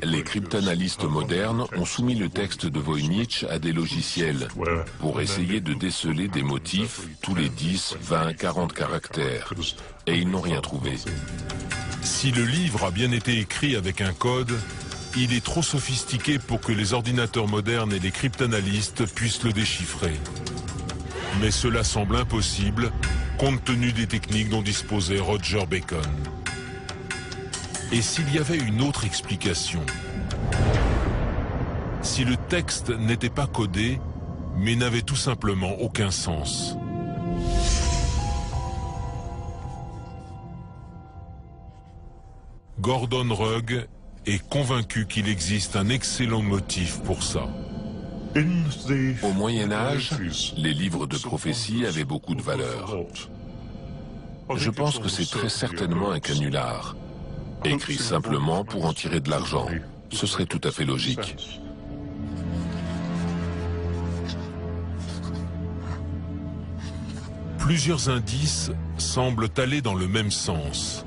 Speaker 10: Les cryptanalystes modernes ont soumis le texte de Voynich à des logiciels pour essayer de déceler des motifs tous les 10, 20, 40 caractères. Et ils n'ont rien trouvé.
Speaker 6: Si le livre a bien été écrit avec un code, il est trop sophistiqué pour que les ordinateurs modernes et les cryptanalystes puissent le déchiffrer. Mais cela semble impossible, compte tenu des techniques dont disposait Roger Bacon. Et s'il y avait une autre explication? Si le texte n'était pas codé, mais n'avait tout simplement aucun sens. Gordon Rugg est convaincu qu'il existe un excellent motif pour ça.
Speaker 10: Au Moyen-Âge, les livres de prophétie avaient beaucoup de valeur. Je pense que c'est très certainement un canular, écrit simplement pour en tirer de l'argent. Ce serait tout à fait logique.
Speaker 6: Plusieurs indices semblent aller dans le même sens.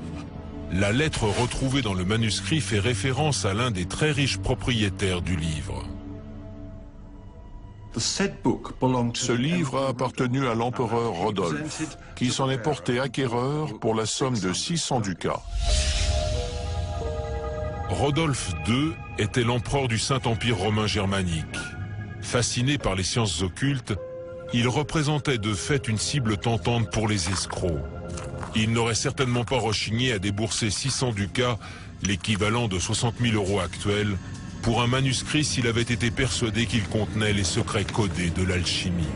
Speaker 6: La lettre retrouvée dans le manuscrit fait référence à l'un des très riches propriétaires du livre.
Speaker 11: Ce livre a appartenu à l'empereur Rodolphe, qui s'en est porté acquéreur pour la somme de 600 ducats.
Speaker 6: Rodolphe II était l'empereur du Saint-Empire romain germanique. Fasciné par les sciences occultes, il représentait de fait une cible tentante pour les escrocs. Il n'aurait certainement pas rechigné à débourser 600 ducats, l'équivalent de 60 000 € actuels, pour un manuscrit s'il avait été persuadé qu'il contenait les secrets codés de l'alchimie.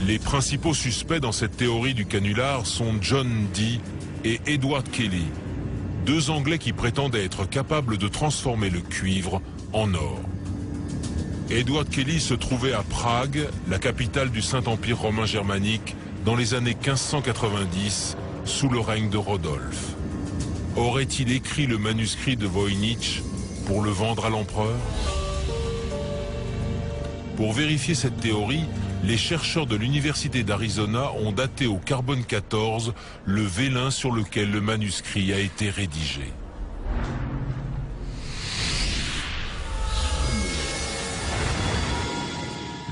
Speaker 6: Les principaux suspects dans cette théorie du canular sont John Dee et Edward Kelly, deux Anglais qui prétendaient être capables de transformer le cuivre en or. Edward Kelly se trouvait à Prague, la capitale du Saint-Empire romain germanique, dans les années 1590, sous le règne de Rodolphe. Aurait-il écrit le manuscrit de Voynich pour le vendre à l'empereur? Pour vérifier cette théorie, les chercheurs de l'université d'Arizona ont daté au carbone 14 le vélin sur lequel le manuscrit a été rédigé.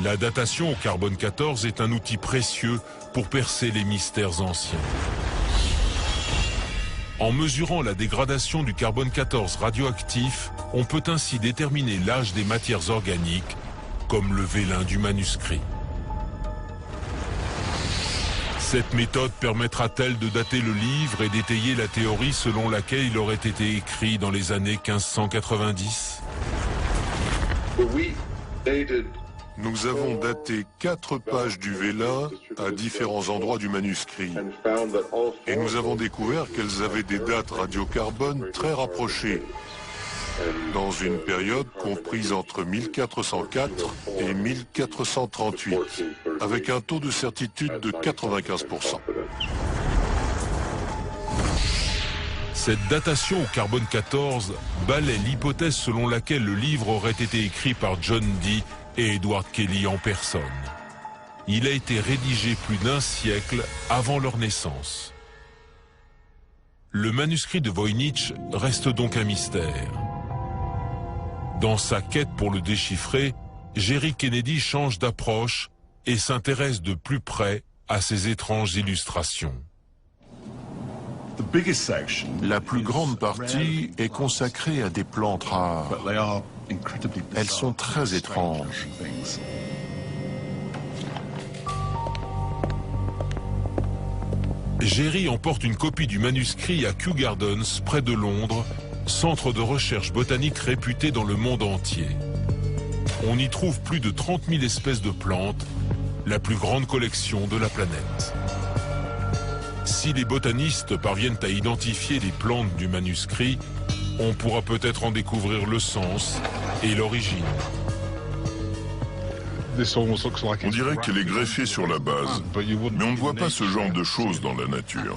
Speaker 6: La datation au carbone 14 est un outil précieux pour percer les mystères anciens. En mesurant la dégradation du carbone 14 radioactif, on peut ainsi déterminer l'âge des matières organiques, comme le vélin du manuscrit. Cette méthode permettra-t-elle de dater le livre et d'étayer la théorie selon laquelle il aurait été écrit dans les années 1590?
Speaker 11: Nous avons daté 4 pages du vélin à différents endroits du manuscrit. Et nous avons découvert qu'elles avaient des dates radiocarbone très rapprochées, dans une période comprise entre 1404 et 1438, avec un taux de certitude de 95%.
Speaker 6: Cette datation au carbone 14 balaie l'hypothèse selon laquelle le livre aurait été écrit par John Dee et Edward Kelly en personne. Il a été rédigé plus d'un siècle avant leur naissance. Le manuscrit de Voynich reste donc un mystère. Dans sa quête pour le déchiffrer, Jerry Kennedy change d'approche et s'intéresse de plus près à ces étranges illustrations.
Speaker 11: La plus grande partie est consacrée à des plantes rares. Elles sont très étranges.
Speaker 6: Jerry emporte une copie du manuscrit à Kew Gardens, près de Londres, centre de recherche botanique réputé dans le monde entier. On y trouve plus de 30 000 espèces de plantes, la plus grande collection de la planète. Si les botanistes parviennent à identifier les plantes du manuscrit, on pourra peut-être en découvrir le sens et l'origine.
Speaker 3: On dirait qu'elle est greffée sur la base, mais on ne voit pas ce genre de choses dans la nature.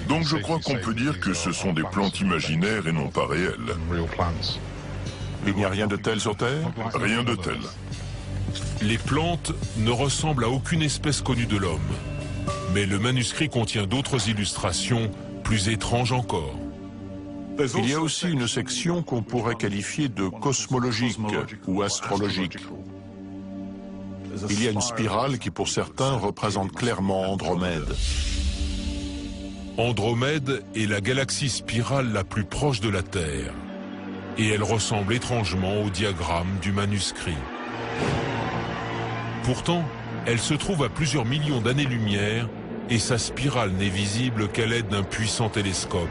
Speaker 3: Donc je crois qu'on peut dire que ce sont des plantes imaginaires et non pas réelles.
Speaker 11: Il n'y a rien de tel sur Terre?
Speaker 3: Rien de tel.
Speaker 6: Les plantes ne ressemblent à aucune espèce connue de l'homme. Mais le manuscrit contient d'autres illustrations plus étranges encore.
Speaker 11: Il y a aussi une section qu'on pourrait qualifier de cosmologique ou astrologique. Il y a une spirale qui pour certains représente clairement Andromède.
Speaker 6: Andromède est la galaxie spirale la plus proche de la Terre. Et elle ressemble étrangement au diagramme du manuscrit. Pourtant, elle se trouve à plusieurs millions d'années-lumière et sa spirale n'est visible qu'à l'aide d'un puissant télescope.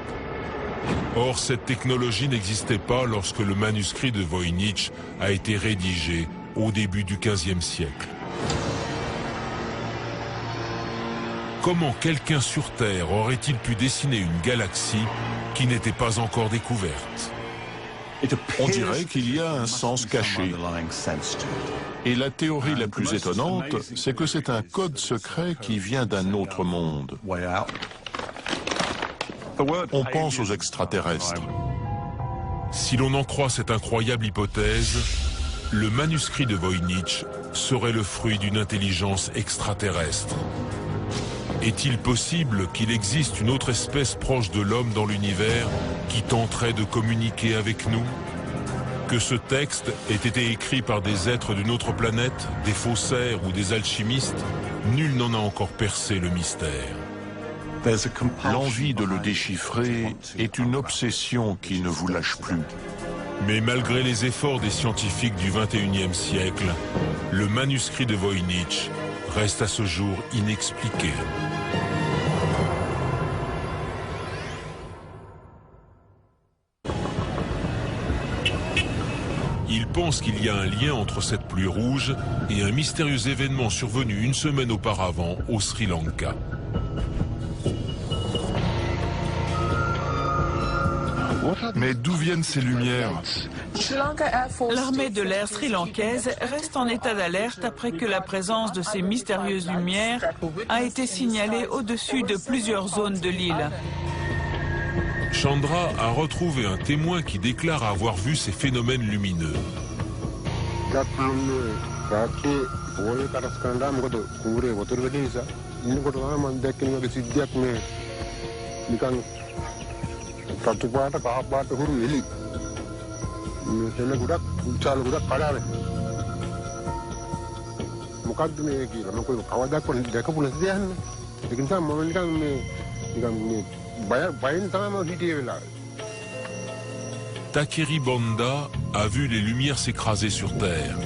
Speaker 6: Or, cette technologie n'existait pas lorsque le manuscrit de Voynich a été rédigé au début du XVe siècle. Comment quelqu'un sur Terre aurait-il pu dessiner une galaxie qui n'était pas encore découverte?
Speaker 11: On dirait qu'il y a un sens caché. Et la théorie la plus étonnante, c'est que c'est un code secret qui vient d'un autre monde. On pense aux extraterrestres.
Speaker 6: Si l'on en croit cette incroyable hypothèse, le manuscrit de Voynich serait le fruit d'une intelligence extraterrestre. Est-il possible qu'il existe une autre espèce proche de l'homme dans l'univers qui tenterait de communiquer avec nous? Que ce texte ait été écrit par des êtres d'une autre planète, des faussaires ou des alchimistes, nul n'en a encore percé le mystère.
Speaker 11: L'envie de le déchiffrer est une obsession qui ne vous lâche plus.
Speaker 6: Mais malgré les efforts des scientifiques du XXIe siècle, le manuscrit de Voynich reste à ce jour inexpliqué. Il pense qu'il y a un lien entre cette pluie rouge et un mystérieux événement survenu une semaine auparavant au Sri Lanka.
Speaker 11: Mais d'où viennent ces lumières?
Speaker 2: L'armée de l'air sri-lankaise reste en état d'alerte après que la présence de ces mystérieuses lumières a été signalée au-dessus de plusieurs zones de l'île.
Speaker 6: Chandra a retrouvé un témoin qui déclare avoir vu ces phénomènes lumineux. Takeri Banda a vu les lumières s'écraser sur Terre.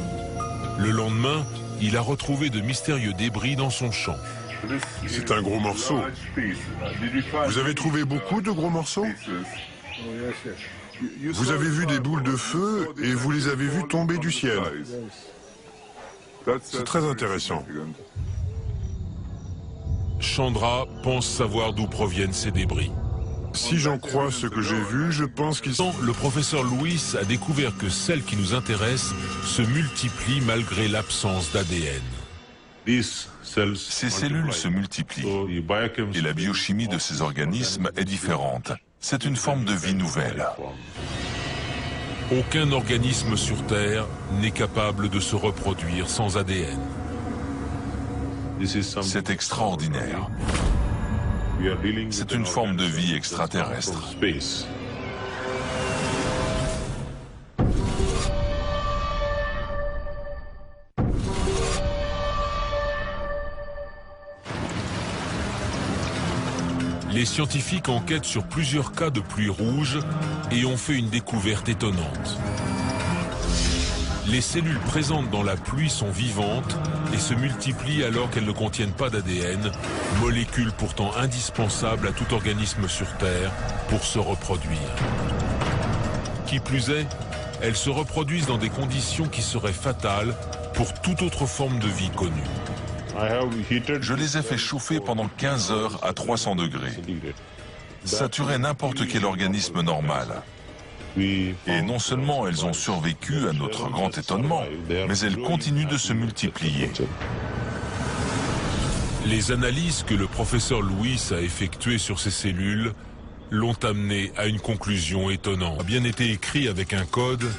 Speaker 6: Le lendemain, il a retrouvé de mystérieux débris dans son champ.
Speaker 3: C'est un gros morceau. Vous avez trouvé beaucoup de gros morceaux? Vous avez vu des boules de feu et vous les avez vues tomber du ciel. C'est très intéressant.
Speaker 6: Chandra pense savoir d'où proviennent ces débris.
Speaker 3: Si j'en crois ce que j'ai vu, je pense qu'ils sont...
Speaker 6: Le professeur Lewis a découvert que celles qui nous intéressent se multiplient malgré l'absence d'ADN.
Speaker 7: Ces cellules se multiplient et la biochimie de ces organismes est différente. C'est une forme de vie nouvelle.
Speaker 6: Aucun organisme sur Terre n'est capable de se reproduire sans ADN.
Speaker 7: C'est extraordinaire. C'est une forme de vie extraterrestre.
Speaker 6: Les scientifiques enquêtent sur plusieurs cas de pluie rouge et ont fait une découverte étonnante. Les cellules présentes dans la pluie sont vivantes et se multiplient alors qu'elles ne contiennent pas d'ADN, molécule pourtant indispensable à tout organisme sur Terre pour se reproduire. Qui plus est, elles se reproduisent dans des conditions qui seraient fatales pour toute autre forme de vie connue.
Speaker 7: Je les ai fait chauffer pendant 15 heures à 300 degrés. Ça tuerait n'importe quel organisme normal. Et non seulement elles ont survécu à notre grand étonnement, mais elles continuent de se multiplier.
Speaker 6: Les analyses que le professeur Lewis a effectuées sur ces cellules l'ont amené à une conclusion étonnante. A bien été écrit avec un code.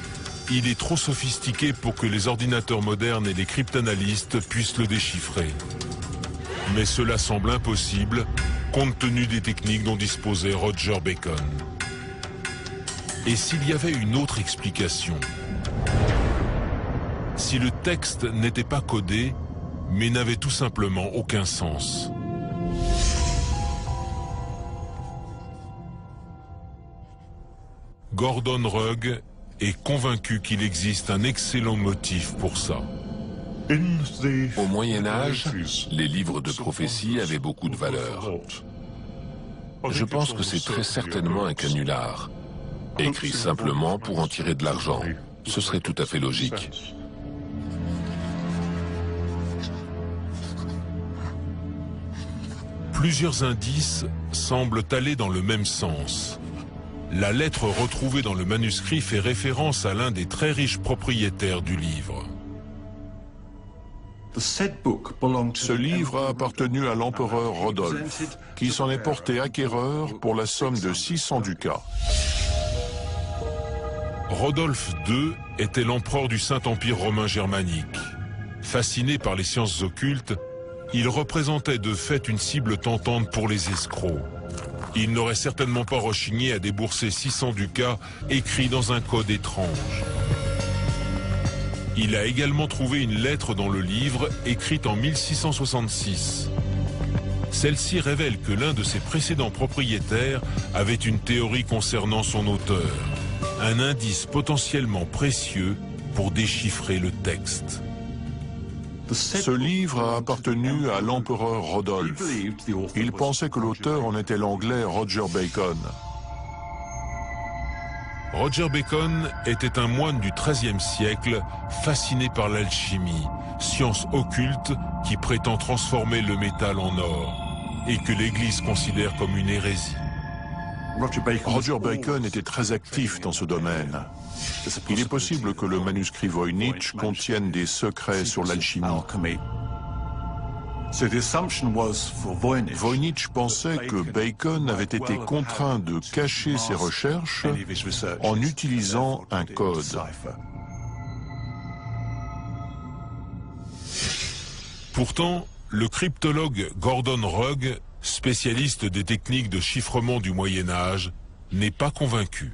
Speaker 6: Il est trop sophistiqué pour que les ordinateurs modernes et les cryptanalystes puissent le déchiffrer. Mais cela semble impossible, compte tenu des techniques dont disposait Roger Bacon. Et s'il y avait une autre explication? Si le texte n'était pas codé, mais n'avait tout simplement aucun sens. Gordon Rugg est convaincu qu'il existe un excellent motif pour ça.
Speaker 10: Au Moyen-Âge, les livres de prophétie avaient beaucoup de valeur. Je pense que c'est très certainement un canular, écrit simplement pour en tirer de l'argent. Ce serait tout à fait logique.
Speaker 6: Plusieurs indices semblent aller dans le même sens. La lettre retrouvée dans le manuscrit fait référence à l'un des très riches propriétaires du livre.
Speaker 11: Ce livre a appartenu à l'empereur Rodolphe, qui s'en est porté acquéreur pour la somme de 600 ducats.
Speaker 6: Rodolphe II était l'empereur du Saint-Empire romain germanique. Fasciné par les sciences occultes, il représentait de fait une cible tentante pour les escrocs. Il n'aurait certainement pas rechigné à débourser 600 ducats écrits dans un code étrange. Il a également trouvé une lettre dans le livre écrite en 1666. Celle-ci révèle que l'un de ses précédents propriétaires avait une théorie concernant son auteur, un indice potentiellement précieux pour déchiffrer le texte.
Speaker 11: Ce livre a appartenu à l'empereur Rodolphe. Il pensait que l'auteur en était l'anglais Roger Bacon.
Speaker 6: Roger Bacon était un moine du XIIIe siècle, fasciné par l'alchimie, science occulte qui prétend transformer le métal en or, et que l'Église considère comme une hérésie.
Speaker 11: Roger Bacon était très actif dans ce domaine. Il est possible que le manuscrit Voynich contienne des secrets sur l'alchimie. Voynich pensait que Bacon avait été contraint de cacher ses recherches en utilisant un code.
Speaker 6: Pourtant, le cryptologue Gordon Rugg, spécialiste des techniques de chiffrement du Moyen-Âge, n'est pas convaincu.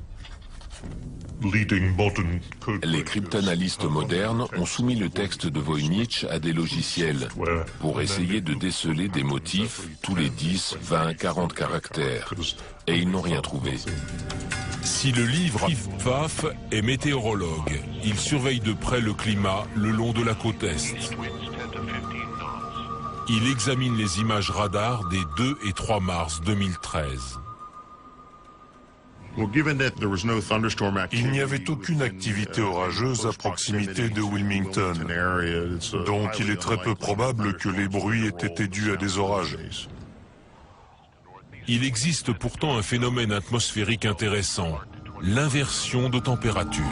Speaker 10: Les cryptanalystes modernes ont soumis le texte de Voynich à des logiciels pour essayer de déceler des motifs tous les 10, 20, 40 caractères. Et ils n'ont rien trouvé.
Speaker 6: Si le livre Pfaff est météorologue, il surveille de près le climat le long de la côte Est. Il examine les images radar des 2 et 3 mars 2013.
Speaker 8: Il n'y avait aucune activité orageuse à proximité de Wilmington, donc il est très peu probable que les bruits aient été dus à des orages.
Speaker 6: Il existe pourtant un phénomène atmosphérique intéressant, l'inversion de température.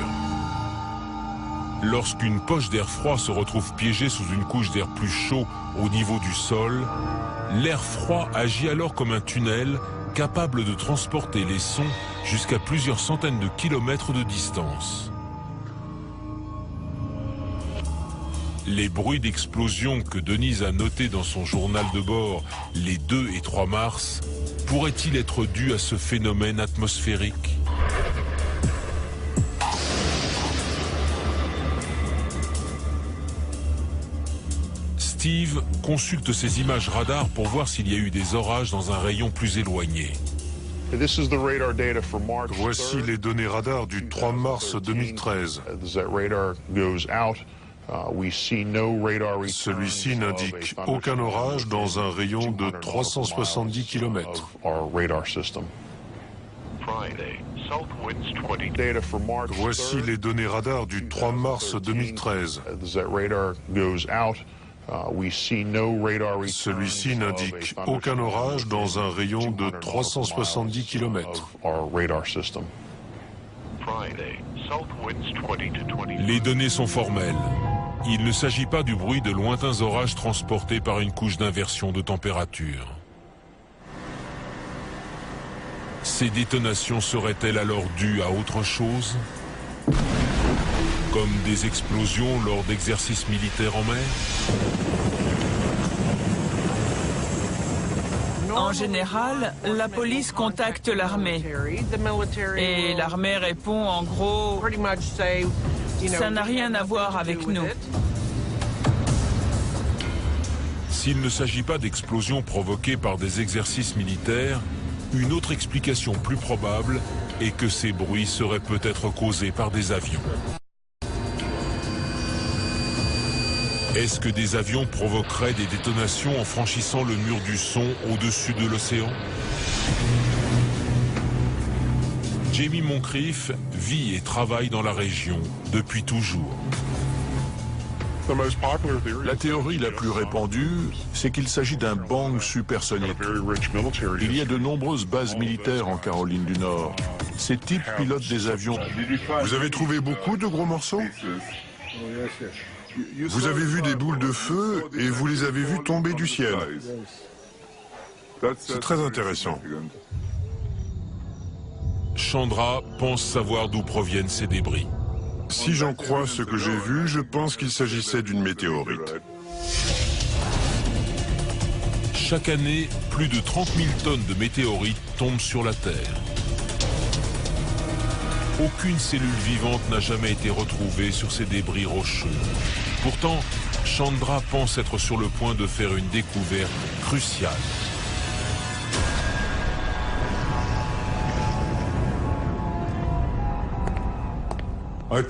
Speaker 6: Lorsqu'une poche d'air froid se retrouve piégée sous une couche d'air plus chaud au niveau du sol, l'air froid agit alors comme un tunnel capable de transporter les sons jusqu'à plusieurs centaines de kilomètres de distance. Les bruits d'explosion que Denise a notés dans son journal de bord les 2 et 3 mars pourraient-ils être dus à ce phénomène atmosphérique ? Steve consulte ces images radar pour voir s'il y a eu des orages dans un rayon plus éloigné.
Speaker 8: Voici les données radar du 3 mars 2013. Celui-ci n'indique aucun orage dans un rayon de 370 km. Voici les données radar du 3 mars 2013. Celui-ci n'indique aucun orage dans un rayon de 370 km.
Speaker 6: Les données sont formelles. Il ne s'agit pas du bruit de lointains orages transportés par une couche d'inversion de température. Ces détonations seraient-elles alors dues à autre chose ? Comme des explosions lors d'exercices militaires en mer ?
Speaker 2: En général, la police contacte l'armée. Et l'armée répond en gros, ça n'a rien à voir avec nous.
Speaker 6: S'il ne s'agit pas d'explosions provoquées par des exercices militaires, une autre explication plus probable est que ces bruits seraient peut-être causés par des avions. Est-ce que des avions provoqueraient des détonations en franchissant le mur du son au-dessus de l'océan? Jamie Moncrief vit et travaille dans la région depuis toujours.
Speaker 11: La théorie la plus répandue, c'est qu'il s'agit d'un bang supersonique. Il y a de nombreuses bases militaires en Caroline du Nord. Ces types pilotent des avions.
Speaker 3: Vous avez trouvé beaucoup de gros morceaux? Vous avez vu des boules de feu et vous les avez vues tomber du ciel. C'est très intéressant.
Speaker 6: Chandra pense savoir d'où proviennent ces débris.
Speaker 3: Si j'en crois ce que j'ai vu, je pense qu'il s'agissait d'une météorite.
Speaker 6: Chaque année, plus de 30 000 tonnes de météorites tombent sur la Terre. Aucune cellule vivante n'a jamais été retrouvée sur ces débris rocheux. Pourtant, Chandra pense être sur le point de faire une découverte cruciale.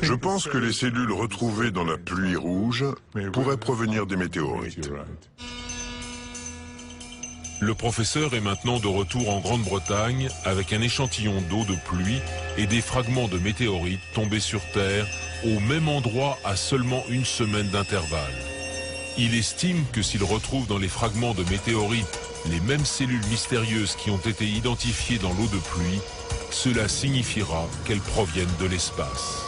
Speaker 3: Je pense que les cellules retrouvées dans la pluie rouge pourraient provenir des météorites.
Speaker 6: Le professeur est maintenant de retour en Grande-Bretagne avec un échantillon d'eau de pluie et des fragments de météorites tombés sur Terre au même endroit à seulement une semaine d'intervalle. Il estime que s'il retrouve dans les fragments de météorites les mêmes cellules mystérieuses qui ont été identifiées dans l'eau de pluie, cela signifiera qu'elles proviennent de l'espace.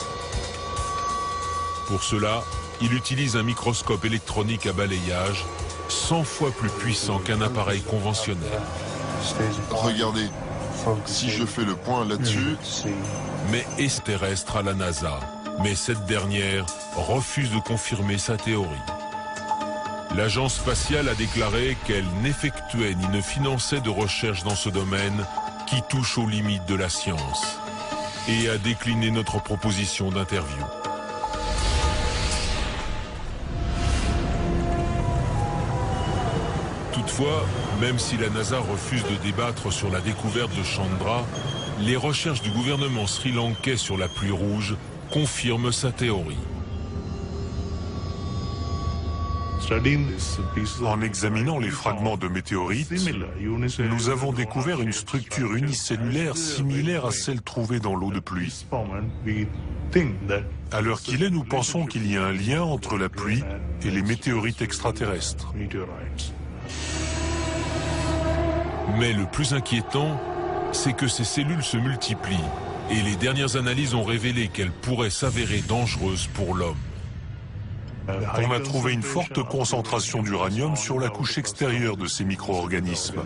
Speaker 6: Pour cela, il utilise un microscope électronique à balayage 100 fois plus puissant qu'un appareil conventionnel.
Speaker 9: Regardez, si je fais le point là-dessus...
Speaker 6: Mais extraterrestre à la NASA. Mais cette dernière refuse de confirmer sa théorie. L'agence spatiale a déclaré qu'elle n'effectuait ni ne finançait de recherche dans ce domaine qui touche aux limites de la science et a décliné notre proposition d'interview. Toutefois, même si la NASA refuse de débattre sur la découverte de Chandra, les recherches du gouvernement sri-lankais sur la pluie rouge confirment sa théorie.
Speaker 8: En examinant les fragments de météorites, nous avons découvert une structure unicellulaire similaire à celle trouvée dans l'eau de pluie. À l'heure qu'il est, nous pensons qu'il y a un lien entre la pluie et les météorites extraterrestres.
Speaker 6: Mais le plus inquiétant, c'est que ces cellules se multiplient et les dernières analyses ont révélé qu'elles pourraient s'avérer dangereuses pour l'homme.
Speaker 8: On a trouvé une forte concentration d'uranium sur la couche extérieure de ces micro-organismes.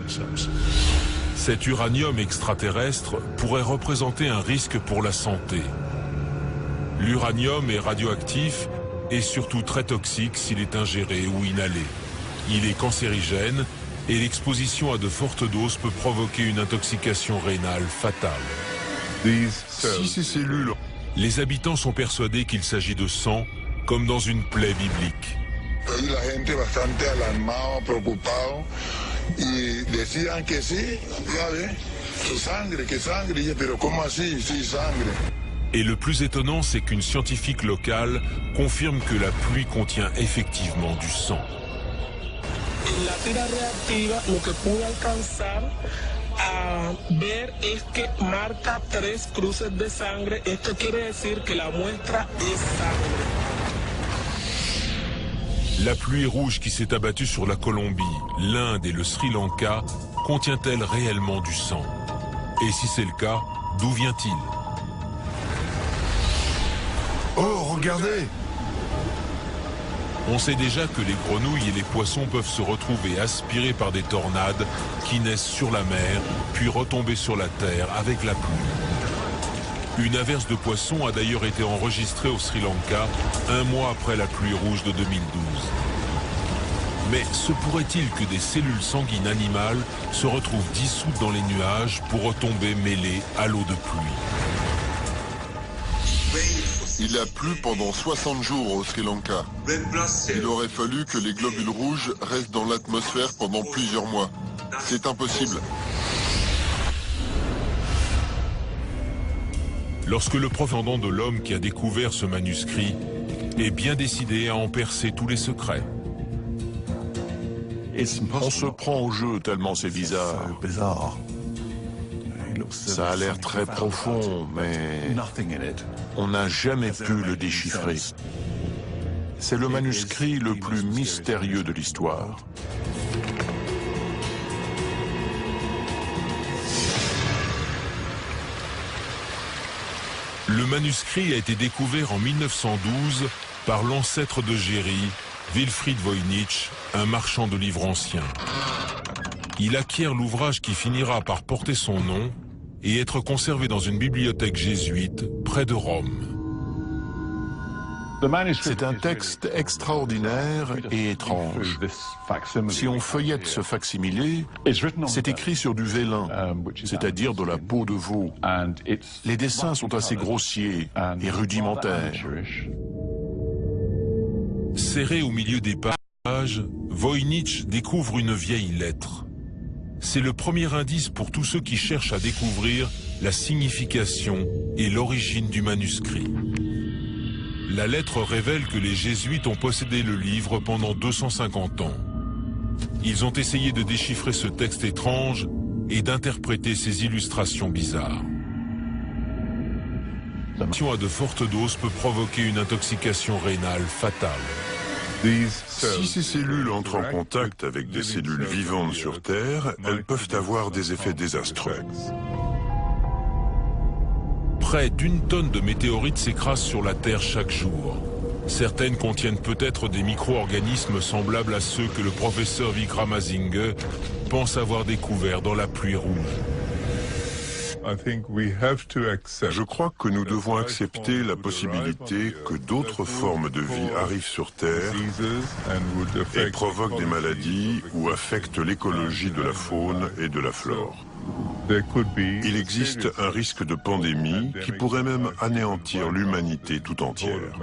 Speaker 6: Cet uranium extraterrestre pourrait représenter un risque pour la santé. L'uranium est radioactif et surtout très toxique s'il est ingéré ou inhalé. Il est cancérigène et l'exposition à de fortes doses peut provoquer une intoxication rénale fatale.
Speaker 9: Si ces cellules...
Speaker 6: Les habitants sont persuadés qu'il s'agit de sang, comme dans une plaie biblique. Et le plus étonnant, c'est qu'une scientifique locale confirme que la pluie contient effectivement du sang.
Speaker 1: La tira reactiva, lo que pude alcanzar a ver es que marca 3 cruces de sangre. Esto quiere decir que la muestra es sangre.
Speaker 6: La pluie rouge qui s'est abattue sur la Colombie, l'Inde et le Sri Lanka contient-elle réellement du sang? Et si c'est le cas, d'où vient-il?
Speaker 9: Oh, regardez!
Speaker 6: On sait déjà que les grenouilles et les poissons peuvent se retrouver aspirés par des tornades qui naissent sur la mer, puis retomber sur la terre avec la pluie. Une averse de poissons a d'ailleurs été enregistrée au Sri Lanka un mois après la pluie rouge de 2012. Mais se pourrait-il que des cellules sanguines animales se retrouvent dissoutes dans les nuages pour retomber mêlées à l'eau de pluie?
Speaker 9: Il a plu pendant 60 jours au Sri Lanka. Il aurait fallu que les globules rouges restent dans l'atmosphère pendant plusieurs mois. C'est impossible.
Speaker 6: Lorsque le profondant de l'homme qui a découvert ce manuscrit est bien décidé à en percer tous les secrets.
Speaker 11: On se prend au jeu tellement c'est bizarre. Ça a l'air très profond, mais on n'a jamais pu le déchiffrer. C'est le manuscrit le plus mystérieux de l'histoire.
Speaker 6: Le manuscrit a été découvert en 1912 par l'ancêtre de Géry, Wilfried Voynich, un marchand de livres anciens. Il acquiert l'ouvrage qui finira par porter son nom et être conservé dans une bibliothèque jésuite près de Rome.
Speaker 11: C'est un texte extraordinaire et étrange. Si on feuillette ce facsimilé, c'est écrit sur du vélin, c'est-à-dire de la peau de veau. Les dessins sont assez grossiers et rudimentaires.
Speaker 6: Serré au milieu des pages, Voynich découvre une vieille lettre. C'est le premier indice pour tous ceux qui cherchent à découvrir la signification et l'origine du manuscrit. La lettre révèle que les jésuites ont possédé le livre pendant 250 ans. Ils ont essayé de déchiffrer ce texte étrange et d'interpréter ces illustrations bizarres. L'injection à de fortes doses peut provoquer une intoxication rénale fatale.
Speaker 3: Si ces cellules entrent en contact avec des cellules vivantes sur Terre, elles peuvent avoir des effets désastreux.
Speaker 6: Près d'1 tonne de météorites s'écrasent sur la Terre chaque jour. Certaines contiennent peut-être des micro-organismes semblables à ceux que le professeur Vikramasinghe pense avoir découverts dans la pluie rouge.
Speaker 3: Je crois que nous devons accepter la possibilité que d'autres formes de vie arrivent sur Terre et provoquent des maladies ou affectent l'écologie de la faune et de la flore. Il existe un risque de pandémie qui pourrait même anéantir l'humanité tout entière.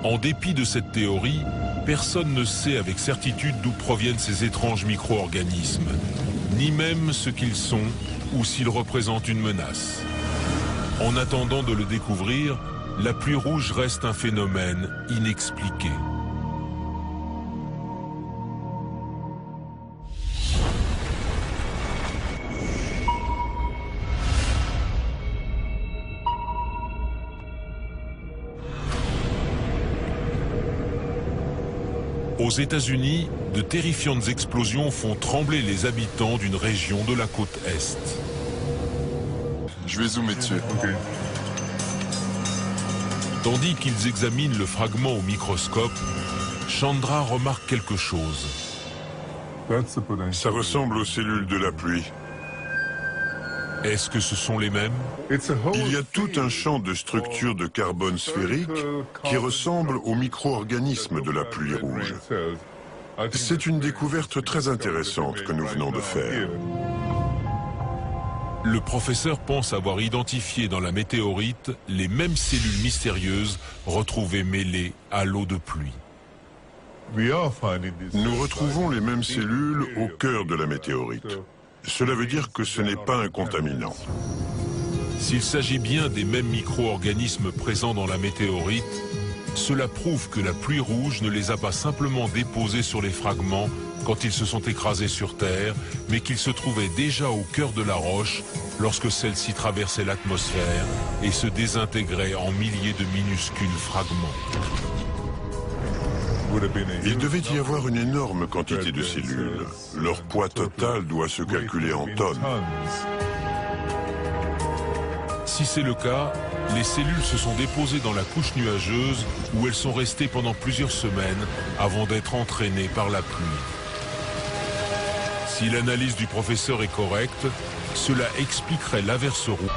Speaker 6: En dépit de cette théorie, personne ne sait avec certitude d'où proviennent ces étranges micro-organismes, ni même ce qu'ils sont ou s'ils représentent une menace. En attendant de le découvrir, la pluie rouge reste un phénomène inexpliqué. Aux États-Unis, de terrifiantes explosions font trembler les habitants d'une région de la côte Est.
Speaker 9: Je vais zoomer dessus.
Speaker 6: Tandis qu'ils examinent le fragment au microscope, Chandra remarque quelque chose.
Speaker 3: Ça ressemble aux cellules de la pluie.
Speaker 6: Est-ce que ce sont les mêmes?
Speaker 3: Il y a tout un champ de structures de carbone sphérique qui ressemble aux micro-organismes de la pluie rouge. C'est une découverte très intéressante que nous venons de faire.
Speaker 6: Le professeur pense avoir identifié dans la météorite les mêmes cellules mystérieuses retrouvées mêlées à l'eau de pluie.
Speaker 3: Nous retrouvons les mêmes cellules au cœur de la météorite. Cela veut dire que ce n'est pas un contaminant.
Speaker 6: S'il s'agit bien des mêmes micro-organismes présents dans la météorite, cela prouve que la pluie rouge ne les a pas simplement déposés sur les fragments quand ils se sont écrasés sur Terre, mais qu'ils se trouvaient déjà au cœur de la roche lorsque celle-ci traversait l'atmosphère et se désintégrait en milliers de minuscules fragments.
Speaker 3: Il devait y avoir une énorme quantité de cellules. Leur poids total doit se calculer en tonnes.
Speaker 6: Si c'est le cas, les cellules se sont déposées dans la couche nuageuse où elles sont restées pendant plusieurs semaines avant d'être entraînées par la pluie. Si l'analyse du professeur est correcte, cela expliquerait l'averse rouge.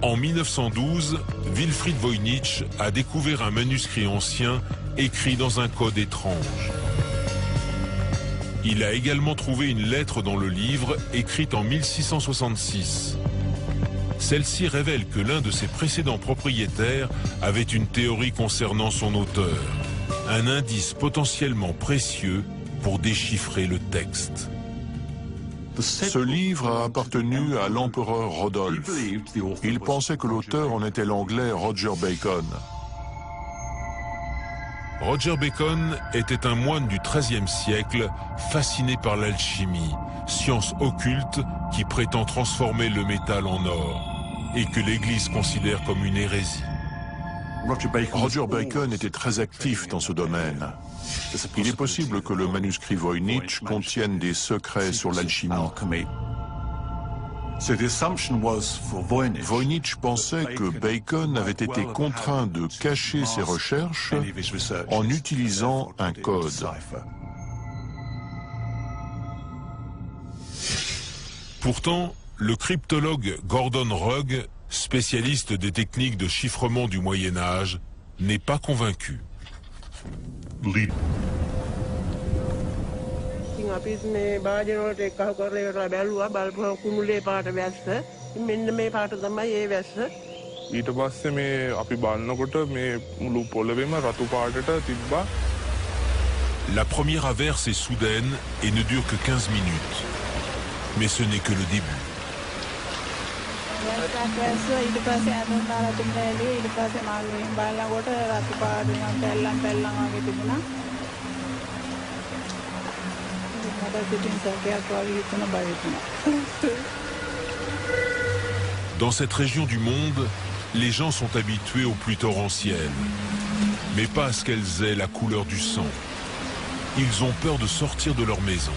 Speaker 6: En 1912, Wilfried Voynich a découvert un manuscrit ancien écrit dans un code étrange. Il a également trouvé une lettre dans le livre écrite en 1666. Celle-ci révèle que l'un de ses précédents propriétaires avait une théorie concernant son auteur, un indice potentiellement précieux pour déchiffrer le texte.
Speaker 11: Ce livre a appartenu à l'empereur Rodolphe. Il pensait que l'auteur en était l'anglais Roger Bacon.
Speaker 6: Roger Bacon était un moine du XIIIe siècle, fasciné par l'alchimie, science occulte qui prétend transformer le métal en or, et que l'Église considère comme une hérésie.
Speaker 11: Roger Bacon était très actif dans ce domaine. Il est possible que le manuscrit Voynich contienne des secrets sur l'alchimie. Voynich pensait que Bacon avait été contraint de cacher ses recherches en utilisant un code.
Speaker 6: Pourtant, le cryptologue Gordon Rugg, spécialiste des techniques de chiffrement du Moyen-Âge, n'est pas convaincu. La première averse est soudaine et ne dure que 15 minutes. Mais ce n'est que le début. Dans cette région du monde, les gens sont habitués aux pluies torrentielles, mais pas à ce qu'elles aient la couleur du sang. Ils ont peur de sortir de leur maison.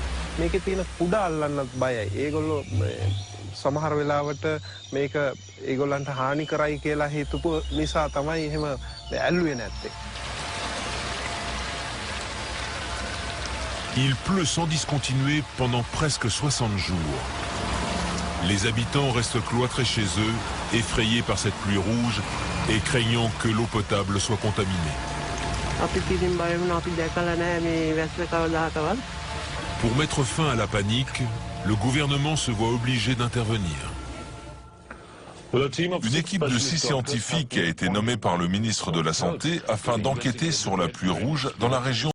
Speaker 6: Il pleut sans discontinuer pendant presque 60 jours. Les habitants restent cloîtrés chez eux, effrayés par cette pluie rouge et craignant que l'eau potable soit contaminée. Pour mettre fin à la panique, le gouvernement se voit obligé d'intervenir.
Speaker 7: Une équipe de 6 scientifiques a été nommée par le ministre de la Santé afin d'enquêter sur la pluie rouge dans la région